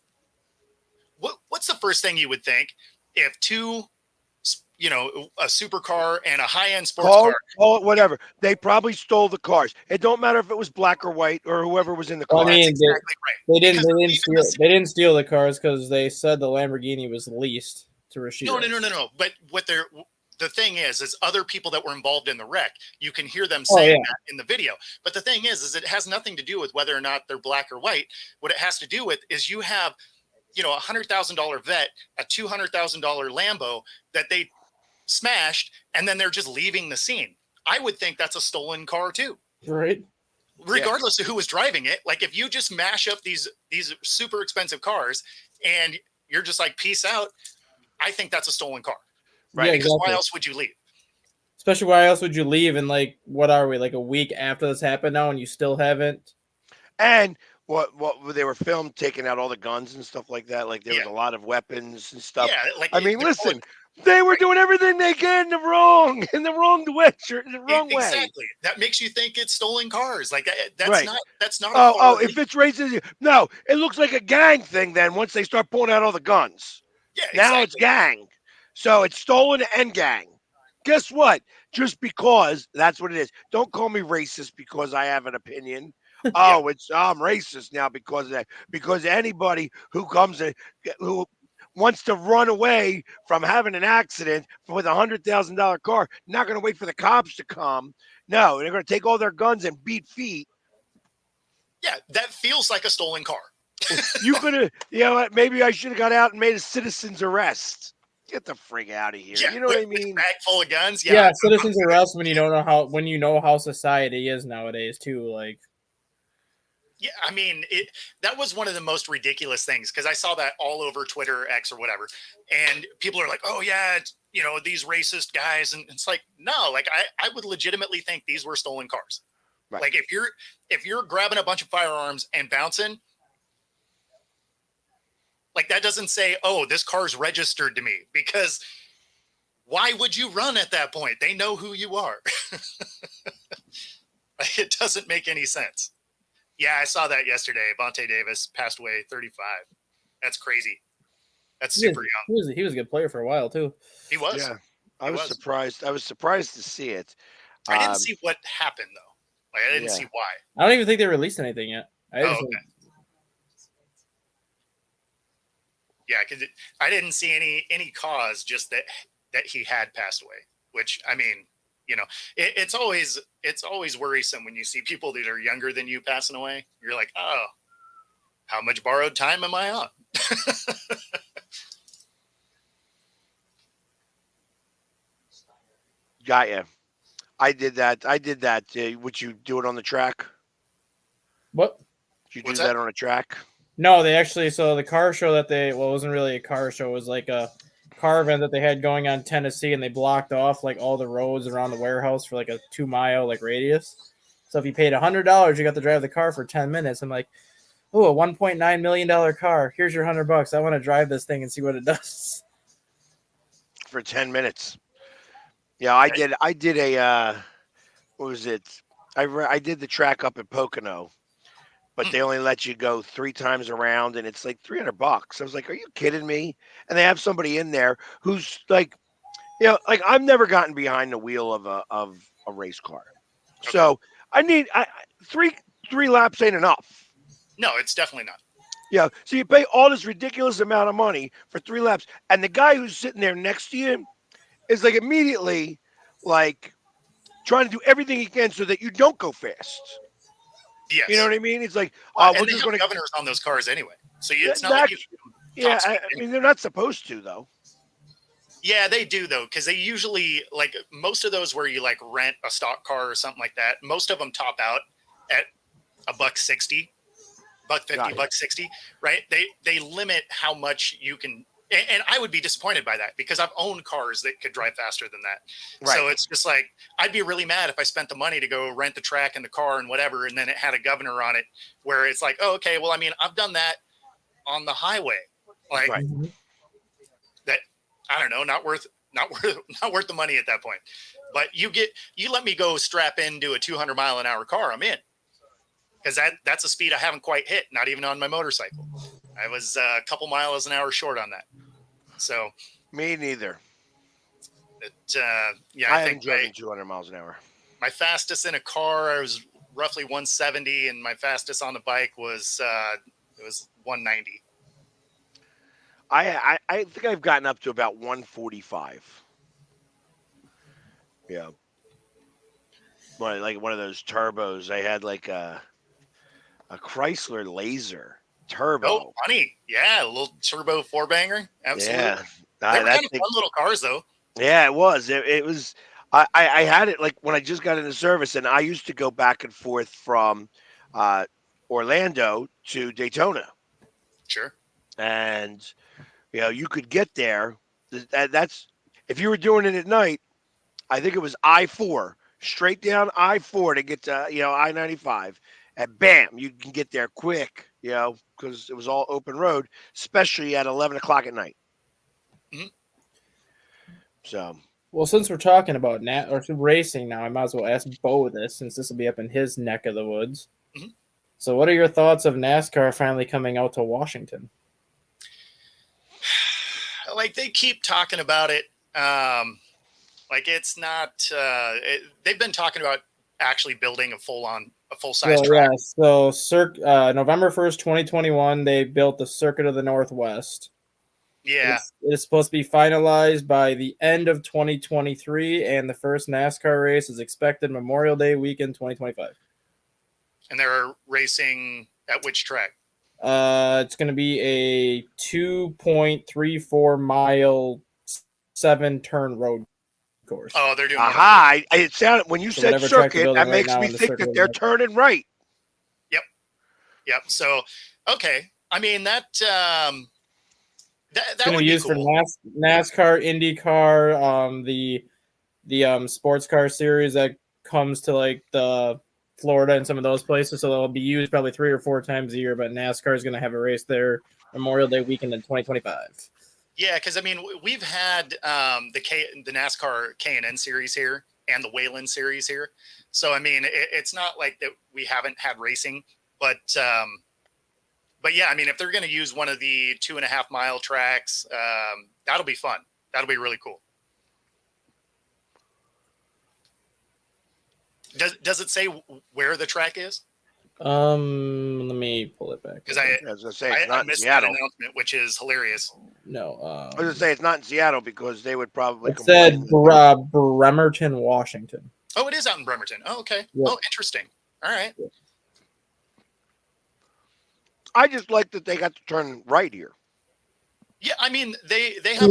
Speaker 1: what's the first thing you would think if two, a supercar and a high-end sports car?
Speaker 2: Call it whatever. They probably stole the cars. It don't matter if it was black or white or whoever was in the car.
Speaker 5: Well, I mean,
Speaker 1: That's exactly right.
Speaker 5: They didn't.
Speaker 1: Because
Speaker 5: They
Speaker 1: even
Speaker 5: didn't steal.
Speaker 1: the-
Speaker 5: They didn't steal the cars because they said the Lamborghini was leased to Rashida.
Speaker 1: No. But the thing is other people that were involved in the wreck, you can hear them saying that in the video. But the thing is it has nothing to do with whether or not they're black or white. What it has to do with is you have, $100,000 vet, a $200,000 Lambo that they smashed, and then they're just leaving the scene. I would think that's a stolen car too.
Speaker 5: Right.
Speaker 1: Regardless of who was driving it. Like if you just mash up these super expensive cars and you're just like, peace out, I think that's a stolen car.
Speaker 2: Right.
Speaker 5: Yeah,
Speaker 1: Because
Speaker 5: exactly.
Speaker 1: why else would you leave?
Speaker 5: Especially, why else would you leave? And like, what are we, like a week after this happened now, and you still haven't?
Speaker 2: And what they were filmed, taking out all the guns and stuff like that. Like there was a lot of weapons and stuff.
Speaker 1: Yeah, like
Speaker 2: I mean, listen, they were doing everything they can in the wrong way.
Speaker 1: Exactly. That makes you think it's stolen cars. Like that's
Speaker 2: Right.
Speaker 1: not. That's not.
Speaker 2: If it's racist, no, it looks like a gang thing. Then once they start pulling out all the guns,
Speaker 1: Yeah.
Speaker 2: now it's gang. So it's stolen and gang. Guess what? Just because that's what it is. Don't call me racist because I have an opinion. I'm racist now because of that. Because anybody who who wants to run away from having an accident with $100,000 car, not going to wait for the cops to come. No, they're going to take all their guns and beat feet.
Speaker 1: Yeah, that feels like a stolen car.
Speaker 2: You could have, maybe I should have got out and made a citizen's arrest. Get the frig out of here.
Speaker 1: Yeah,
Speaker 2: you know what I mean?
Speaker 1: Bag full of guns.
Speaker 5: Yeah, citizens arrest when you don't know when you know how society is nowadays too. Like,
Speaker 1: yeah, I mean, that was one of the most ridiculous things because I saw that all over Twitter, X, or whatever, and people are like, "Oh yeah, these racist guys," and it's like, no, like I would legitimately think these were stolen cars. Right. Like if you're grabbing a bunch of firearms and bouncing. Like that doesn't say, "Oh, this car's registered to me," because why would you run at that point? They know who you are. It doesn't make any sense. Yeah, I saw that yesterday. Vontae Davis passed away, 35. That's crazy. That's super young.
Speaker 5: He was a good player for a while too.
Speaker 1: He was.
Speaker 2: Yeah, I was surprised. I was surprised to see it.
Speaker 1: I didn't see what happened though. Like I didn't see why.
Speaker 5: I don't even think they released anything yet.
Speaker 1: Okay. Yeah, because I didn't see any cause, just that he had passed away. Which I mean, it's always worrisome when you see people that are younger than you passing away. You're like, oh, how much borrowed time am I on?
Speaker 2: Got you. I did that. Would you do it on the track?
Speaker 5: What?
Speaker 2: Did you do that on a track?
Speaker 5: No, they actually. So the car show that it wasn't really a car show. It was like a car event that they had going on Tennessee, and they blocked off like all the roads around the warehouse for like a 2-mile radius. So if you paid $100, you got to drive the car for 10 minutes. I'm like, oh, a $1.9 million car. Here's your $100. I want to drive this thing and see what it does.
Speaker 2: For 10 minutes. Yeah, I did a what was it? I did the track up at Pocono, but they only let you go 3 times around, and it's like $300. I was like, are you kidding me? And they have somebody in there who's like, like I've never gotten behind the wheel of a race car, so I need 3 laps ain't enough.
Speaker 1: No, it's definitely not.
Speaker 2: Yeah, so you pay all this ridiculous amount of money for 3 laps, and the guy who's sitting there next to you is like immediately like trying to do everything he can so that you don't go fast.
Speaker 1: Yes.
Speaker 2: You know what I mean? It's like,
Speaker 1: we're just going to governors on those cars anyway. So it's not like
Speaker 2: Yeah,
Speaker 1: speed.
Speaker 2: I mean they're not supposed to though.
Speaker 1: Yeah, they do though, because they usually like most of those where you like rent a stock car or something like that. Most of them top out at $1.60, $1.50, $1.60, right? They limit how much you can, and I would be disappointed by that because I've owned cars that could drive faster than that.
Speaker 2: Right.
Speaker 1: So it's just like I'd be really mad if I spent the money to go rent the track and the car and whatever, and then it had a governor on it where it's like, oh, okay, well, I mean, I've done that on the highway, like
Speaker 2: Right.
Speaker 1: that. I don't know, not worth the money at that point. But you let me go strap into a 200-mile-an-hour car, I'm in. Because that's a speed I haven't quite hit, not even on my motorcycle. I was a couple miles an hour short on that. So
Speaker 2: Me neither.
Speaker 1: yeah,
Speaker 2: I haven't driven 200 miles an hour.
Speaker 1: My fastest in a car, I was roughly 170, and my fastest on the bike was it was 190.
Speaker 2: I think I've gotten up to about 145. Yeah. Like one of those turbos. I had like a Chrysler Laser turbo.
Speaker 1: Oh, funny. Yeah, a little turbo four-banger. Absolutely.
Speaker 2: Yeah.
Speaker 1: They were kind of fun little cars, though.
Speaker 2: Yeah, it was. It was. I had it like when I just got into service, and I used to go back and forth from Orlando to Daytona.
Speaker 1: Sure.
Speaker 2: And you could get there. That's if you were doing it at night. I think it was I-4, straight down I-4 to get to I-95, and bam, you can get there quick. Because it was all open road, especially at 11 o'clock at night.
Speaker 1: Mm-hmm.
Speaker 2: So.
Speaker 5: Well, since we're talking about racing now, I might as well ask Bo this, since this will be up in his neck of the woods.
Speaker 1: Mm-hmm.
Speaker 5: So, what are your thoughts of NASCAR finally coming out to Washington?
Speaker 1: Like they keep talking about it. Like it's not. They've been talking about actually building a full-size track.
Speaker 5: Yeah. So, November 1st, 2021, they built the Circuit of the Northwest.
Speaker 1: Yeah.
Speaker 5: It is supposed to be finalized by the end of 2023, and the first NASCAR race is expected Memorial Day weekend 2025.
Speaker 1: And they're racing at which track?
Speaker 5: It's going to be a 2.34 mile 7-turn road course.
Speaker 1: Oh, they're doing.
Speaker 2: Aha! It sounded when you said circuit, that makes me think that they're turning right.
Speaker 1: Yep. So, okay. I mean that. That
Speaker 5: would be used cool. For NASCAR, IndyCar, the sports car series that comes to like the Florida and some of those places. So they'll be used probably 3 or 4 times a year. But NASCAR is going to have a race there Memorial Day weekend in 2025.
Speaker 1: Yeah, because I mean we've had the NASCAR K&N series here and the Wayland series here. So I mean it's not like that we haven't had racing, but yeah, I mean, if they're going to use one of the 2.5-mile tracks, that'll be fun. That'll be really cool. Does it say where the track is?
Speaker 5: Let me pull it back.
Speaker 1: Because I was going to say it's not in Seattle. That announcement, which is hilarious.
Speaker 5: No,
Speaker 2: I was going to say it's not in Seattle because they would probably.
Speaker 5: It said Bremerton, Washington.
Speaker 1: Oh, it is out in Bremerton. Oh, okay. Yep. Oh, interesting. All right. Yep.
Speaker 2: I just like that they got to turn right here.
Speaker 1: Yeah, I mean they have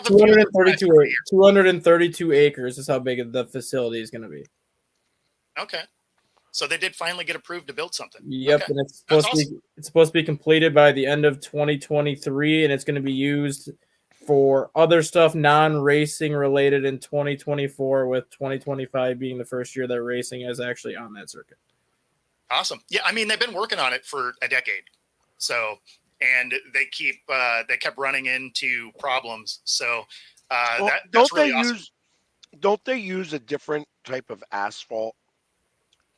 Speaker 5: 232 acres is how big the facility is going to be.
Speaker 1: Okay, so they did finally get approved to build something.
Speaker 5: Yep,
Speaker 1: okay.
Speaker 5: And it's supposed to be completed by the end of 2023, and it's going to be used for other stuff non-racing related in 2024, with 2025 being the first year that racing is actually on that circuit.
Speaker 1: Awesome. Yeah, I mean they've been working on it for a decade, so and they kept running into problems. So that's really awesome.
Speaker 2: Don't they use a different type of asphalt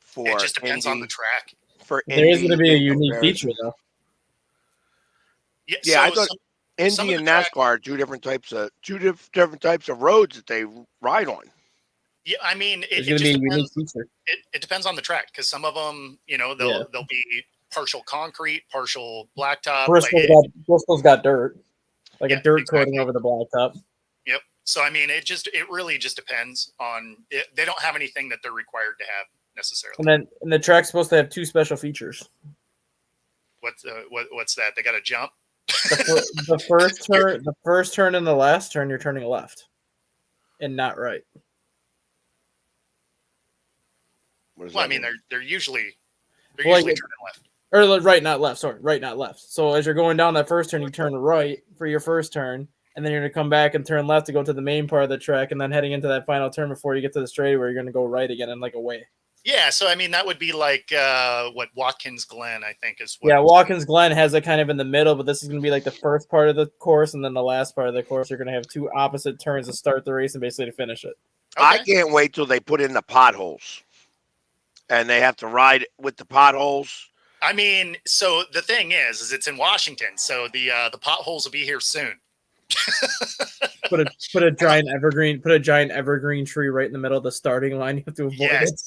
Speaker 2: for?
Speaker 1: It just depends on the track.
Speaker 5: There is going to be a unique feature though.
Speaker 2: Yeah, I thought Indy and NASCAR are two different types of roads that they ride on.
Speaker 1: Yeah, I mean, it just depends. It depends on the track because some of them, they'll be partial concrete, partial blacktop.
Speaker 5: Bristol's got dirt, like a dirt coating over the blacktop.
Speaker 1: Yep. So I mean, it really just depends on it. They don't have anything that they're required to have necessarily.
Speaker 5: And the track's supposed to have 2 special features.
Speaker 1: What's that? They got a jump.
Speaker 5: The first turn and the last turn, you're turning left, and not right.
Speaker 1: Well, I mean, they're usually
Speaker 5: Well,
Speaker 1: turning left.
Speaker 5: Or right, not left. Sorry, right, not left. So as you're going down that first turn, you turn right for your first turn, and then you're going to come back and turn left to go to the main part of the track, and then heading into that final turn before you get to the straight where you're going to go right again in like a way.
Speaker 1: Yeah, so I mean that would be like what Watkins Glen, I think is what.
Speaker 5: Yeah, Watkins Glen has it kind of in the middle, but this is going to be like the first part of the course, and then the last part of the course. You're going to have two opposite turns to start the race and basically to finish it.
Speaker 1: Okay.
Speaker 2: I can't wait till they put in the potholes, and they have to ride with the potholes.
Speaker 1: I mean, so the thing is it's in Washington, so the potholes will be here soon.
Speaker 5: Put a giant evergreen tree right in the middle of the starting line. You have to avoid it.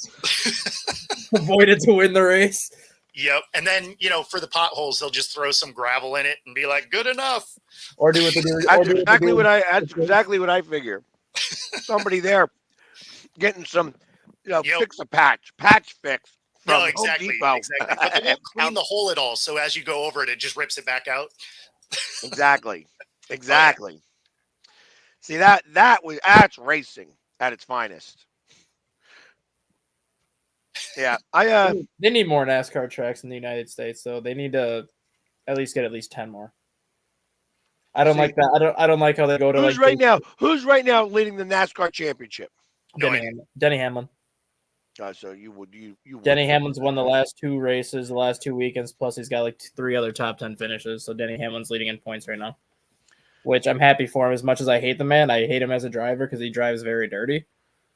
Speaker 5: Avoid it to win the race.
Speaker 1: Yep. And then, for the potholes, they'll just throw some gravel in it and be like, good enough.
Speaker 5: Or do what they do.
Speaker 2: That's exactly what I figure. Somebody there getting some, fix a patch fix.
Speaker 1: No, exactly. But they won't clean the hole at all. So as you go over it, it just rips it back out.
Speaker 2: Exactly. Exactly. See, that's racing at its finest. Yeah,
Speaker 5: they need more NASCAR tracks in the United States, so they need to at least get 10 more. I don't like that. I don't like how they go to
Speaker 2: Who's right now leading the NASCAR championship?
Speaker 5: Denny Hamlin.
Speaker 2: So you would.
Speaker 5: Denny Hamlin's won the last two races, the last 2 weekends. Plus, he's got like 3 other top 10 finishes. So Denny Hamlin's leading in points right now, which I'm happy for him. As much as I hate the man, I hate him as a driver because he drives very dirty.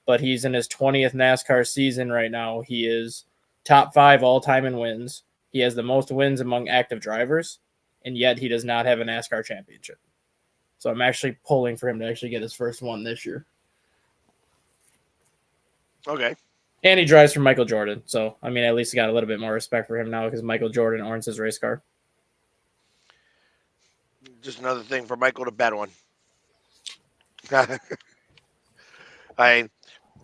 Speaker 5: But he's in his 20th NASCAR season right now. He is top 5 all time in wins. He has the most wins among active drivers, and yet he does not have a NASCAR championship. So I'm actually pulling for him to actually get his first one this year.
Speaker 2: Okay.
Speaker 5: And he drives for Michael Jordan. So, I mean, at least he got a little bit more respect for him now because Michael Jordan owns his race car.
Speaker 2: Just another thing for Michael to bet on. I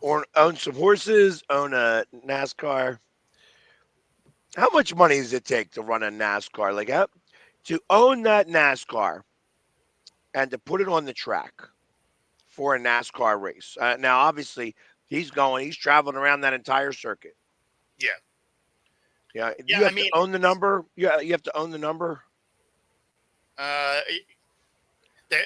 Speaker 2: own some horses, own a NASCAR. How much money does it take to run a NASCAR? Like, to own that NASCAR and to put it on the track for a NASCAR race. Now, obviously, he's traveling around that entire circuit.
Speaker 1: Yeah.
Speaker 2: Yeah. You have to own the number. Yeah, you have to own the number.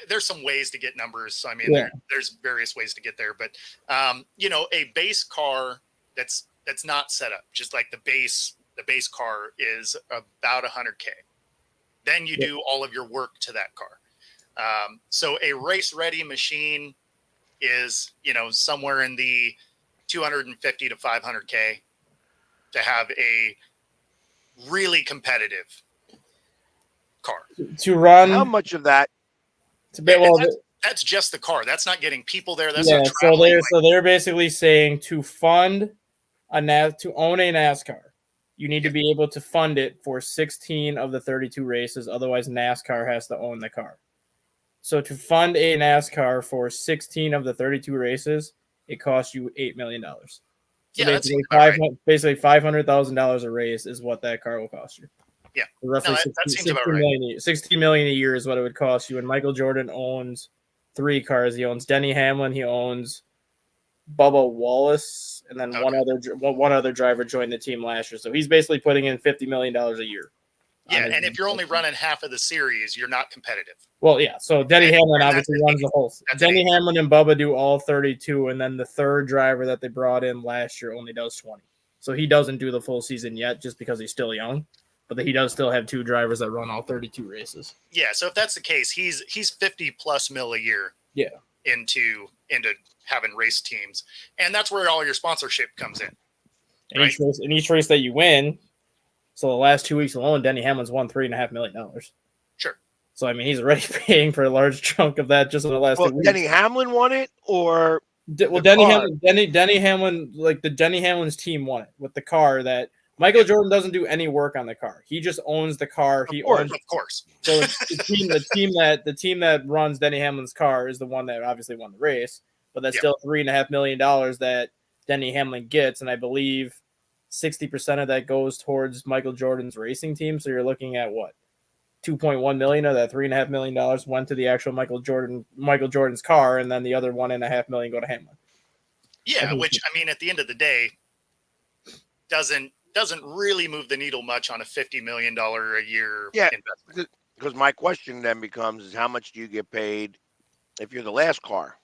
Speaker 1: There's some ways to get numbers. So, I mean, there's various ways to get there, but a base car that's not set up, just like the base car is about $100K. Then you do all of your work to that car. So a race ready machine is, somewhere in the 250 to 500K to have a really competitive car.
Speaker 5: To run.
Speaker 2: How much of that?
Speaker 1: That's just the car. That's not getting people there. That's
Speaker 5: so they're basically saying to own a NASCAR, you need to be able to fund it for 16 of the 32 races. Otherwise, NASCAR has to own the car. So to fund a NASCAR for 16 of the 32 races, it costs you $8 million. So basically $500,000 a race is what that car will cost you.
Speaker 1: Yeah,
Speaker 5: roughly
Speaker 1: that seems about right.
Speaker 5: $60 million a year is what it would cost you. And Michael Jordan owns 3 cars. He owns Denny Hamlin. He owns Bubba Wallace, and then one other driver joined the team last year. So he's basically putting in $50 million a year.
Speaker 1: Yeah, and if you're only running half of the series, you're not competitive.
Speaker 5: Well, yeah. So Denny Hamlin obviously runs the whole. Denny Hamlin and Bubba do all 32, and then the third driver that they brought in last year only does 20. So he doesn't do the full season yet, just because he's still young. But he does still have 2 drivers that run all 32 races.
Speaker 1: Yeah, so if that's the case, he's 50 plus mil a year.
Speaker 5: Yeah.
Speaker 1: Into having race teams, and that's where all your sponsorship comes in.
Speaker 5: And right? each race that you win. So the last 2 weeks alone, Denny Hamlin's won $3.5 million.
Speaker 1: Sure.
Speaker 5: So I mean, he's already paying for a large chunk of that just in the last 2 weeks.
Speaker 2: Denny Hamlin won it, or
Speaker 5: Denny Hamlin, like the Denny Hamlin's team won it with the car that. Michael Jordan doesn't do any work on the car. He just owns the car.
Speaker 1: Of course.
Speaker 5: So the team that runs Denny Hamlin's car is the one that obviously won the race. But that's still $3.5 million that Denny Hamlin gets, and I believe 60% of that goes towards Michael Jordan's racing team. So you're looking at what, $2.1 million of that $3.5 million went to the actual Michael Jordan's car, and then the other $1.5 million go to Hamlin.
Speaker 1: Yeah, which I mean, at the end of the day, doesn't really move the needle much on a $50 million a year investment.
Speaker 2: Because my question then becomes: is how much do you get paid if you're the last car?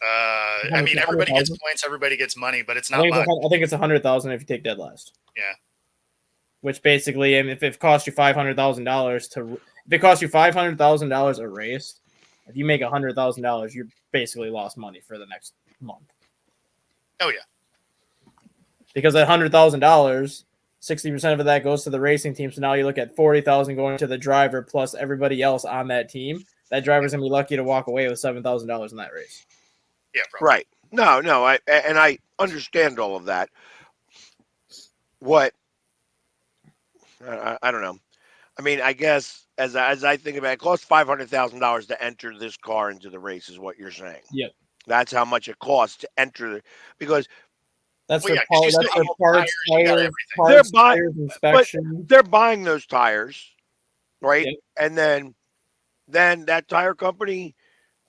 Speaker 1: I mean, everybody gets points, everybody gets money, but it's not much.
Speaker 5: I think it's $100,000 if you take dead last.
Speaker 1: Yeah.
Speaker 5: Which basically, and if it costs you $500,000 a race, if you make $100,000, you basically lost money for the next month.
Speaker 1: Oh yeah.
Speaker 5: Because that $100,000, 60% of that goes to the racing team. So now you look at $40,000 going to the driver plus everybody else on that team. That driver's gonna be lucky to walk away with $7,000 in that race.
Speaker 2: Yeah, probably. Right. No, I understand all of that. What I don't know. I mean, I guess as I think about it, it costs $500,000 to enter this car into the race, is what you're saying.
Speaker 5: Yep.
Speaker 2: That's how much it costs to enter because
Speaker 5: that's
Speaker 1: well,
Speaker 5: parts,
Speaker 2: tires, inspection. They're buying those tires, right? Yep. And then that tire company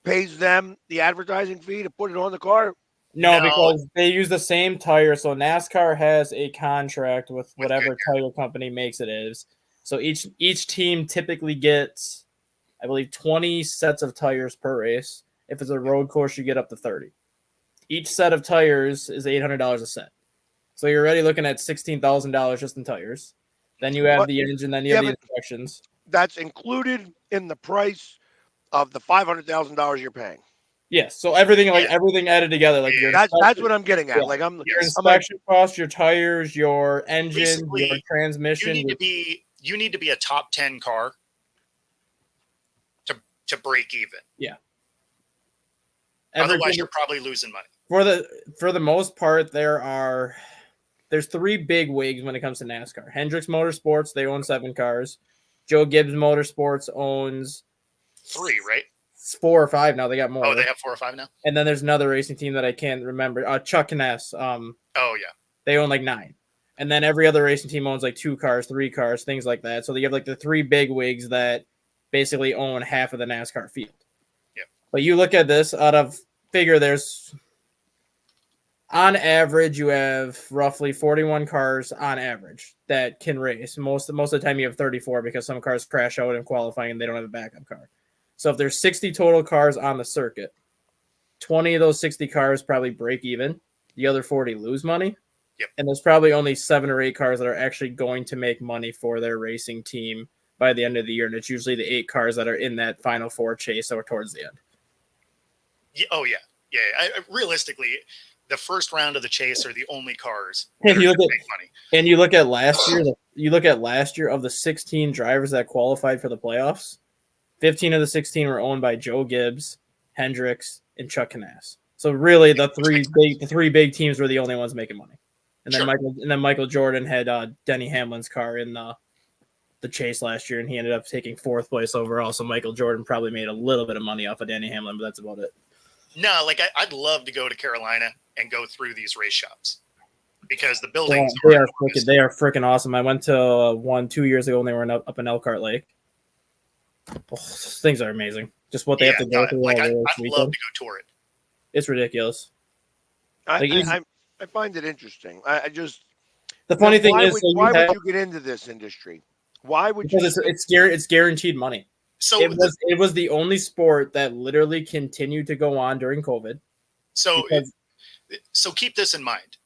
Speaker 2: pays them the advertising fee to put it on the car.
Speaker 5: No, because they use the same tire. So NASCAR has a contract with whatever tire company makes it is. So each team typically gets, I believe, 20 sets of tires per race. If it's a road course, you get up to 30. Each set of tires is $800 a set. So you're already looking at $16,000 just in tires. Then you have the engine, then you have the inspections.
Speaker 2: That's included in the price of the $500,000 you're paying.
Speaker 5: Yes, so everything added together, like
Speaker 2: that's what I'm getting at. Yeah. Like
Speaker 5: your inspection costs, your tires, your engine, your transmission.
Speaker 1: You need to be a top 10 car to break even.
Speaker 5: Yeah.
Speaker 1: Otherwise, you're probably losing money.
Speaker 5: For the most part, there's three big wigs when it comes to NASCAR. Hendricks Motorsports, they own 7 cars. Joe Gibbs Motorsports owns
Speaker 1: 3, right?
Speaker 5: 4 or 5 now. They got more.
Speaker 1: Oh, they have 4 or 5 now?
Speaker 5: And then there's another racing team that I can't remember. Chuck Kness.
Speaker 1: Oh, yeah.
Speaker 5: They own like 9. And then every other racing team owns like 2 cars, 3 cars, things like that. So you have like the 3 big wigs that basically own half of the NASCAR field.
Speaker 1: Yeah.
Speaker 5: But you look at this there's on average, you have roughly 41 cars on average that can race. Most of the time you have 34 because some cars crash out in qualifying and they don't have a backup car. So if there's 60 total cars on the circuit, 20 of those 60 cars probably break even. The other 40 lose money.
Speaker 1: Yep.
Speaker 5: And there's probably only 7 or 8 cars that are actually going to make money for their racing team by the end of the year. And it's usually the 8 cars that are in that final 4 chase or towards the end.
Speaker 1: Yeah, oh, yeah. Yeah. Realistically, the first round of the chase are the only cars
Speaker 5: that
Speaker 1: make
Speaker 5: money. And you look at last year, of the 16 drivers that qualified for the playoffs, 15 of the 16 were owned by Joe Gibbs, Hendricks, and Chuck Kness. So really, the three big teams were the only ones making money. And then Michael Jordan had Denny Hamlin's car in the chase last year, and he ended up taking 4th place overall. So Michael Jordan probably made a little bit of money off of Denny Hamlin, but that's about it.
Speaker 1: No, like I'd love to go to Carolina and go through these race shops because the buildings
Speaker 5: they are freaking awesome. I went to one 2 years ago, and they were up in Elkhart Lake. Oh, things are amazing. Just what they have to go through.
Speaker 1: Like I'd love to go tour it.
Speaker 5: It's ridiculous.
Speaker 2: I find it interesting.
Speaker 5: The funny thing is,
Speaker 2: why would you get into this industry? Why would you?
Speaker 5: Because it's guaranteed money.
Speaker 1: So
Speaker 5: it was the only sport that literally continued to go on during COVID.
Speaker 1: So keep this in mind.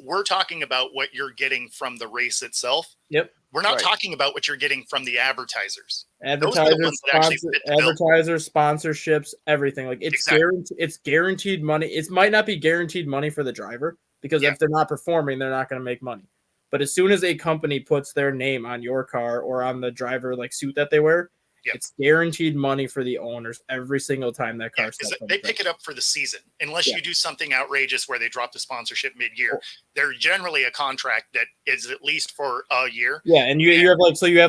Speaker 1: We're talking about what you're getting from the race itself.
Speaker 5: Yep.
Speaker 1: We're not talking about what you're getting from the advertisers.
Speaker 5: Sponsorships, everything. Like it's guaranteed money. It might not be guaranteed money for the driver because if they're not performing, they're not going to make money. But as soon as a company puts their name on your car or on the driver like suit that they wear, it's guaranteed money for the owners every single time that car steps on.
Speaker 1: They pick it up for the season. Unless you do something outrageous where they drop the sponsorship mid-year. They're generally a contract that is at least for a year.
Speaker 5: Yeah, and you have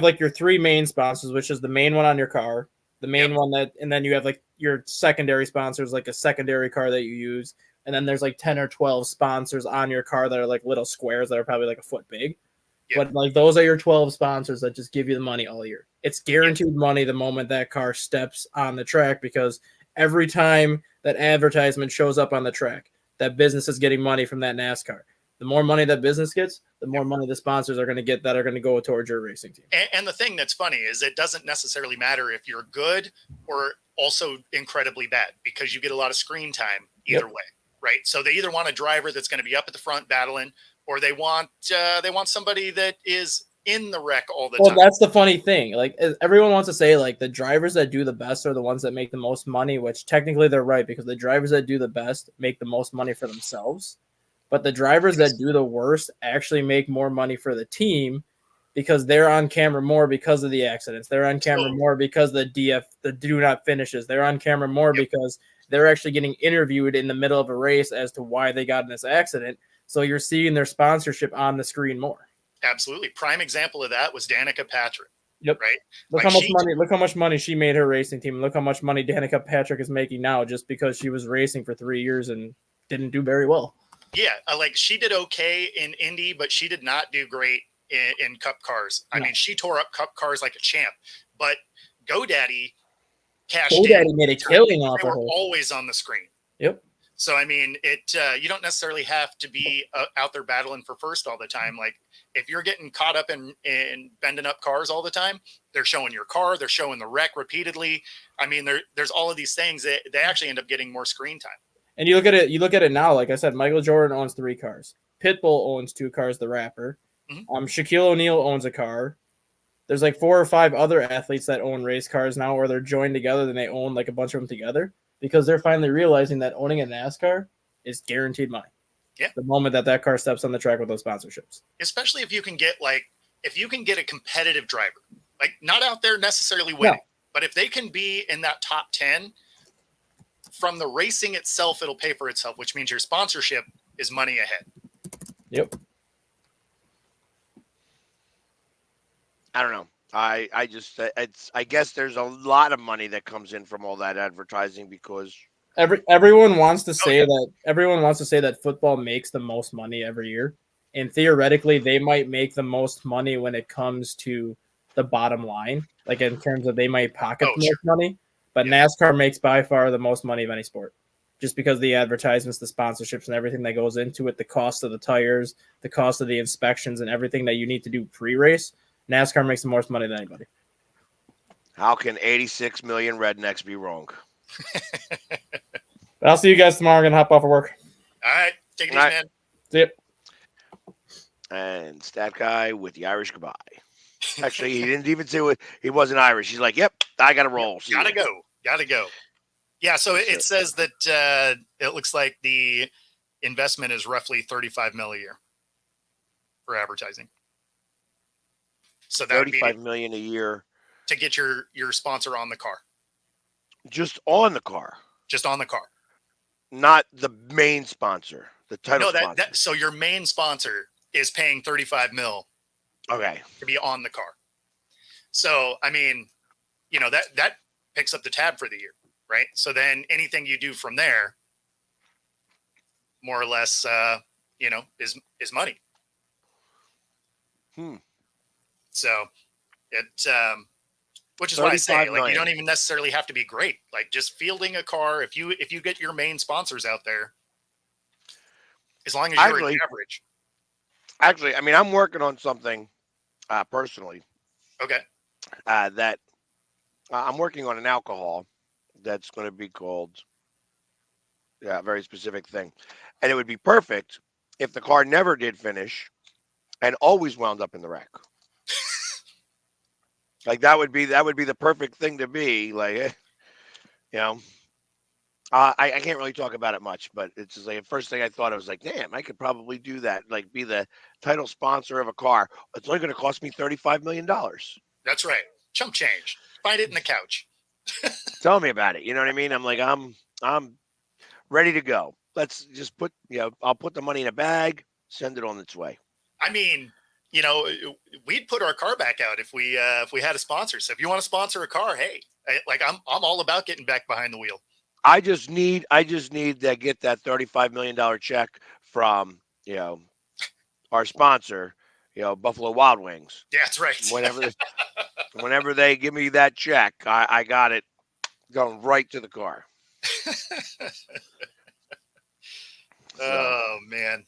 Speaker 5: like your 3 main sponsors, which is the main one on your car, the main one and then you have like your secondary sponsors, like a secondary car that you use, and then there's like 10 or 12 sponsors on your car that are like little squares that are probably like a foot big.
Speaker 1: Yep.
Speaker 5: But like those are your 12 sponsors that just give you the money all year. It's guaranteed money the moment that car steps on the track, because every time that advertisement shows up on the track, that business is getting money from that NASCAR. The more money that business gets, the more money the sponsors are going to get that are going to go towards your racing team.
Speaker 1: And the thing that's funny is it doesn't necessarily matter if you're good or also incredibly bad, because you get a lot of screen time either way, right? So they either want a driver that's going to be up at the front battling, or they want somebody that is in the wreck all the time.
Speaker 5: Well, that's the funny thing. Like everyone wants to say, like the drivers that do the best are the ones that make the most money, which technically they're right, because the drivers that do the best make the most money for themselves. But the drivers that do the worst actually make more money for the team, because they're on camera more because of the accidents. They're on camera more because the do not finishes. They're on camera more because they're actually getting interviewed in the middle of a race as to why they got in this accident. So you're seeing their sponsorship on the screen more.
Speaker 1: Absolutely. Prime example of that was Danica Patrick.
Speaker 5: Yep.
Speaker 1: Right.
Speaker 5: Look how much money she made her racing team. Look how much money Danica Patrick is making now just because she was racing for 3 years and didn't do very well.
Speaker 1: Yeah, like she did okay in Indy, but she did not do great in Cup cars. I mean, she tore up Cup cars like a champ. But GoDaddy cashed in.
Speaker 5: GoDaddy made a killing off
Speaker 1: They
Speaker 5: of
Speaker 1: were
Speaker 5: her.
Speaker 1: always on the screen.
Speaker 5: Yep.
Speaker 1: So I mean, you don't necessarily have to be out there battling for first all the time. Like if you're getting caught up in bending up cars all the time, they're showing your car, they're showing the wreck repeatedly. I mean, there's all of these things that they actually end up getting more screen time.
Speaker 5: And you look at it now. Like I said, Michael Jordan owns 3 cars. Pitbull owns 2 cars. The rapper. Shaquille O'Neal owns a car. There's like 4 or 5 other athletes that own race cars now, where they're joined together and they own like a bunch of them together, because they're finally realizing that owning a NASCAR is guaranteed money.
Speaker 1: Yeah.
Speaker 5: The moment that car steps on the track with those sponsorships.
Speaker 1: Especially if you can get a competitive driver, like not out there necessarily winning, but if they can be in that top 10 from the racing itself, it'll pay for itself, which means your sponsorship is money ahead.
Speaker 5: Yep.
Speaker 2: I don't know. I guess there's a lot of money that comes in from all that advertising, because
Speaker 5: everyone wants to say that football makes the most money every year, and theoretically they might make the most money when it comes to the bottom line, like in terms of they might pocket the most money. But NASCAR makes by far the most money of any sport, just because of the advertisements, the sponsorships, and everything that goes into it, the cost of the tires, the cost of the inspections, and everything that you need to do pre-race. NASCAR makes the most money than anybody.
Speaker 2: How can 86 million rednecks be wrong?
Speaker 5: I'll see you guys tomorrow. I'm going to hop off of work.
Speaker 1: All right. Take it easy, man.
Speaker 5: See ya.
Speaker 2: And StatGuy with the Irish goodbye. Actually, he didn't even say he wasn't Irish. He's like, yep, I got to roll.
Speaker 1: Gotta go. Yeah, so it says that it looks like the investment is roughly $35 million a year for advertising. So that would be
Speaker 2: $35 million a year
Speaker 1: to get your sponsor on the car.
Speaker 2: Just on the car.
Speaker 1: Just on the car.
Speaker 2: Not the main sponsor, the title sponsor.
Speaker 1: So your main sponsor is paying $35 million.
Speaker 2: Okay.
Speaker 1: To be on the car. So, I mean, that picks up the tab for the year, right? So then anything you do from there, more or less, is money. So which is why I say, like, you don't even necessarily have to be great. Like, just fielding a car, if you get your main sponsors out there, as long as you're average.
Speaker 2: Actually, I mean, I'm working on something personally.
Speaker 1: Okay.
Speaker 2: That I'm working on an alcohol that's going to be called a very specific thing. And it would be perfect if the car never did finish and always wound up in the wreck. Like that would be the perfect thing to be. Like, I can't really talk about it much, but it's just like the first thing I thought, I was like, damn, I could probably do that. Like, be the title sponsor of a car. It's only going to cost me $35 million.
Speaker 1: That's right. Chump change. Find it in the couch.
Speaker 2: Tell me about it. You know what I mean? I'm like, I'm ready to go. Let's just I'll put the money in a bag, send it on its way.
Speaker 1: I mean, we'd put our car back out if we had a sponsor. So if you want to sponsor a car, hey, I'm all about getting back behind the wheel.
Speaker 2: I just need to get that $35 million check from, our sponsor, Buffalo Wild Wings.
Speaker 1: Yeah, that's right.
Speaker 2: Whenever they give me that check, I got it going right to the car.
Speaker 1: Oh man.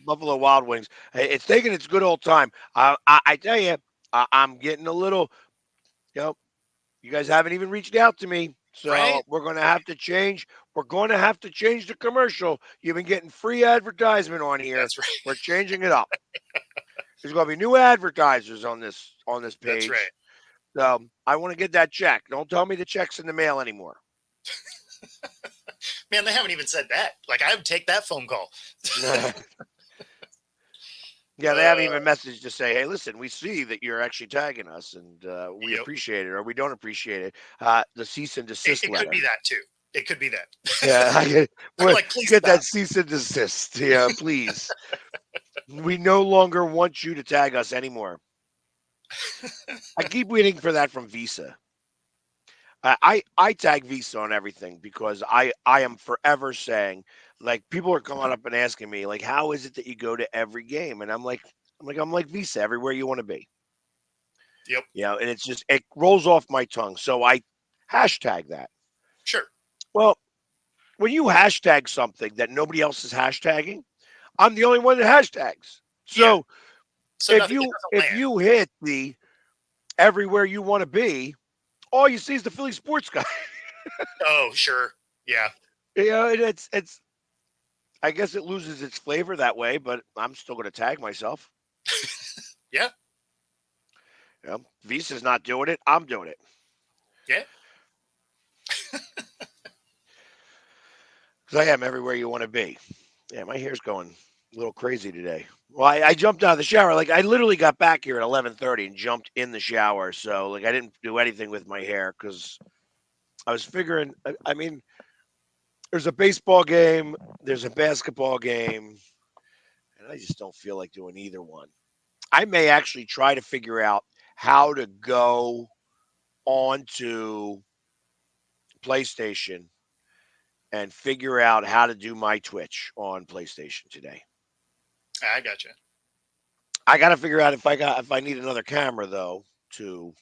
Speaker 2: Buffalo Wild Wings. It's taking its good old time. I tell you, I'm getting a little. You guys haven't even reached out to me, so
Speaker 1: Right?
Speaker 2: we're going to have to change. We're going to have to change the commercial. You've been getting free advertisement on here.
Speaker 1: That's right.
Speaker 2: We're changing it up. There's going to be new advertisers on this page.
Speaker 1: That's right.
Speaker 2: So I want to get that check. Don't tell me the check's in the mail anymore.
Speaker 1: Man, they haven't even said that. Like, I would take that phone call.
Speaker 2: Yeah, they haven't even messaged to say, hey, listen, we see that you're actually tagging us, and we appreciate it, or we don't appreciate it. The cease and desist
Speaker 1: It
Speaker 2: letter.
Speaker 1: could be that, too. It could be that.
Speaker 2: Yeah,
Speaker 1: please
Speaker 2: get
Speaker 1: stop.
Speaker 2: that cease and desist. Yeah, please. We no longer want you to tag us anymore. I keep waiting for that from Visa. I tag Visa on everything because I am forever saying, like, people are coming up and asking me, like, how is it that you go to every game? And I'm like Visa, everywhere you want to be.
Speaker 1: Yep.
Speaker 2: And it rolls off my tongue. So I hashtag that.
Speaker 1: Sure.
Speaker 2: Well, when you hashtag something that nobody else is hashtagging, I'm the only one that hashtags. So, if you hit the everywhere you want to be, all you see is the Philly sports guy.
Speaker 1: Oh, sure. Yeah.
Speaker 2: It's I guess it loses its flavor that way, but I'm still going to tag myself.
Speaker 1: Yeah.
Speaker 2: Visa's not doing it. I'm doing it.
Speaker 1: Yeah.
Speaker 2: Because I am everywhere you want to be. Yeah, my hair's going a little crazy today. Well, I jumped out of the shower. Like, I literally got back here at 11:30 and jumped in the shower. So, like, I didn't do anything with my hair because I was figuring, I mean, there's a baseball game, there's a basketball game, and I just don't feel like doing either one. I may actually try to figure out how to go onto PlayStation and figure out how to do my Twitch on PlayStation today.
Speaker 1: I gotcha.
Speaker 2: I got to figure out if I need another camera though to.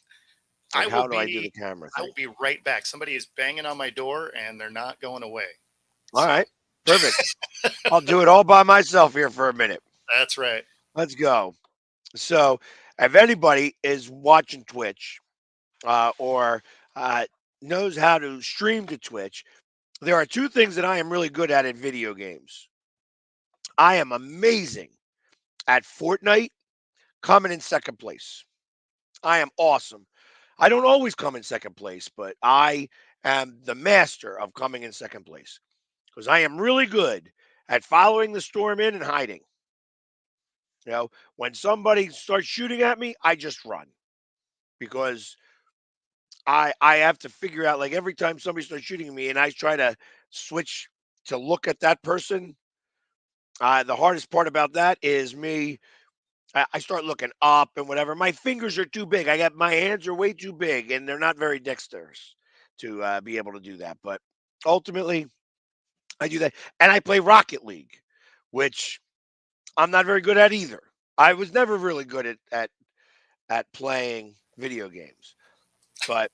Speaker 2: Like, how do I do the camera thing?
Speaker 1: I will be right back. Somebody is banging on my door and they're not going away.
Speaker 2: All right. Perfect. I'll do it all by myself here for a minute.
Speaker 1: That's right.
Speaker 2: Let's go. So if anybody is watching Twitch or knows how to stream to Twitch, there are two things that I am really good at in video games. I am amazing at Fortnite, coming in second place. I am awesome. I don't always come in second place, but I am the master of coming in second place because I am really good at following the storm in and hiding. When somebody starts shooting at me, I just run because I have to figure out, like, every time somebody starts shooting at me and I try to switch to look at that person, the hardest part about that is me. I start looking up and whatever. My fingers are too big. My hands are way too big, and they're not very dexterous to be able to do that. But ultimately, I do that, and I play Rocket League, which I'm not very good at either. I was never really good at playing video games, but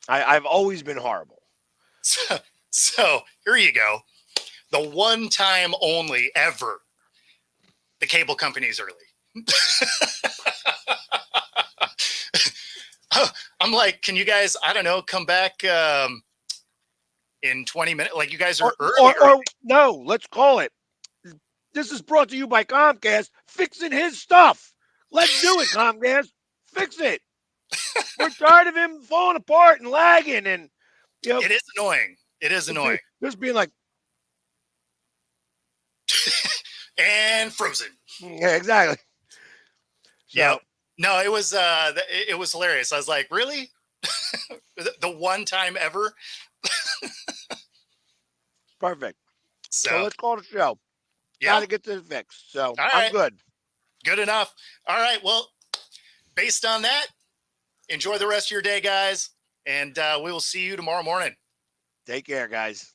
Speaker 2: I've always been horrible.
Speaker 1: So here you go. The one time only ever the cable company's early. I'm like, can you guys, I don't know, come back in 20 minutes? Like, you guys are early.
Speaker 2: Or no, let's call it. This is brought to you by Comcast fixing his stuff. Let's do it, Comcast. Fix it. We're tired of him falling apart and lagging, and
Speaker 1: it is annoying. It is annoying.
Speaker 2: Just being like,
Speaker 1: and frozen.
Speaker 2: Yeah, exactly. So,
Speaker 1: yeah. No, it was hilarious. I was like, really? the one time ever?
Speaker 2: Perfect.
Speaker 1: So
Speaker 2: let's call the show.
Speaker 1: Yeah.
Speaker 2: Got to get this fixed. So
Speaker 1: all
Speaker 2: I'm
Speaker 1: right.
Speaker 2: good.
Speaker 1: Good enough. All right. Well, based on that, enjoy the rest of your day, guys. And we will see you tomorrow morning.
Speaker 2: Take care, guys.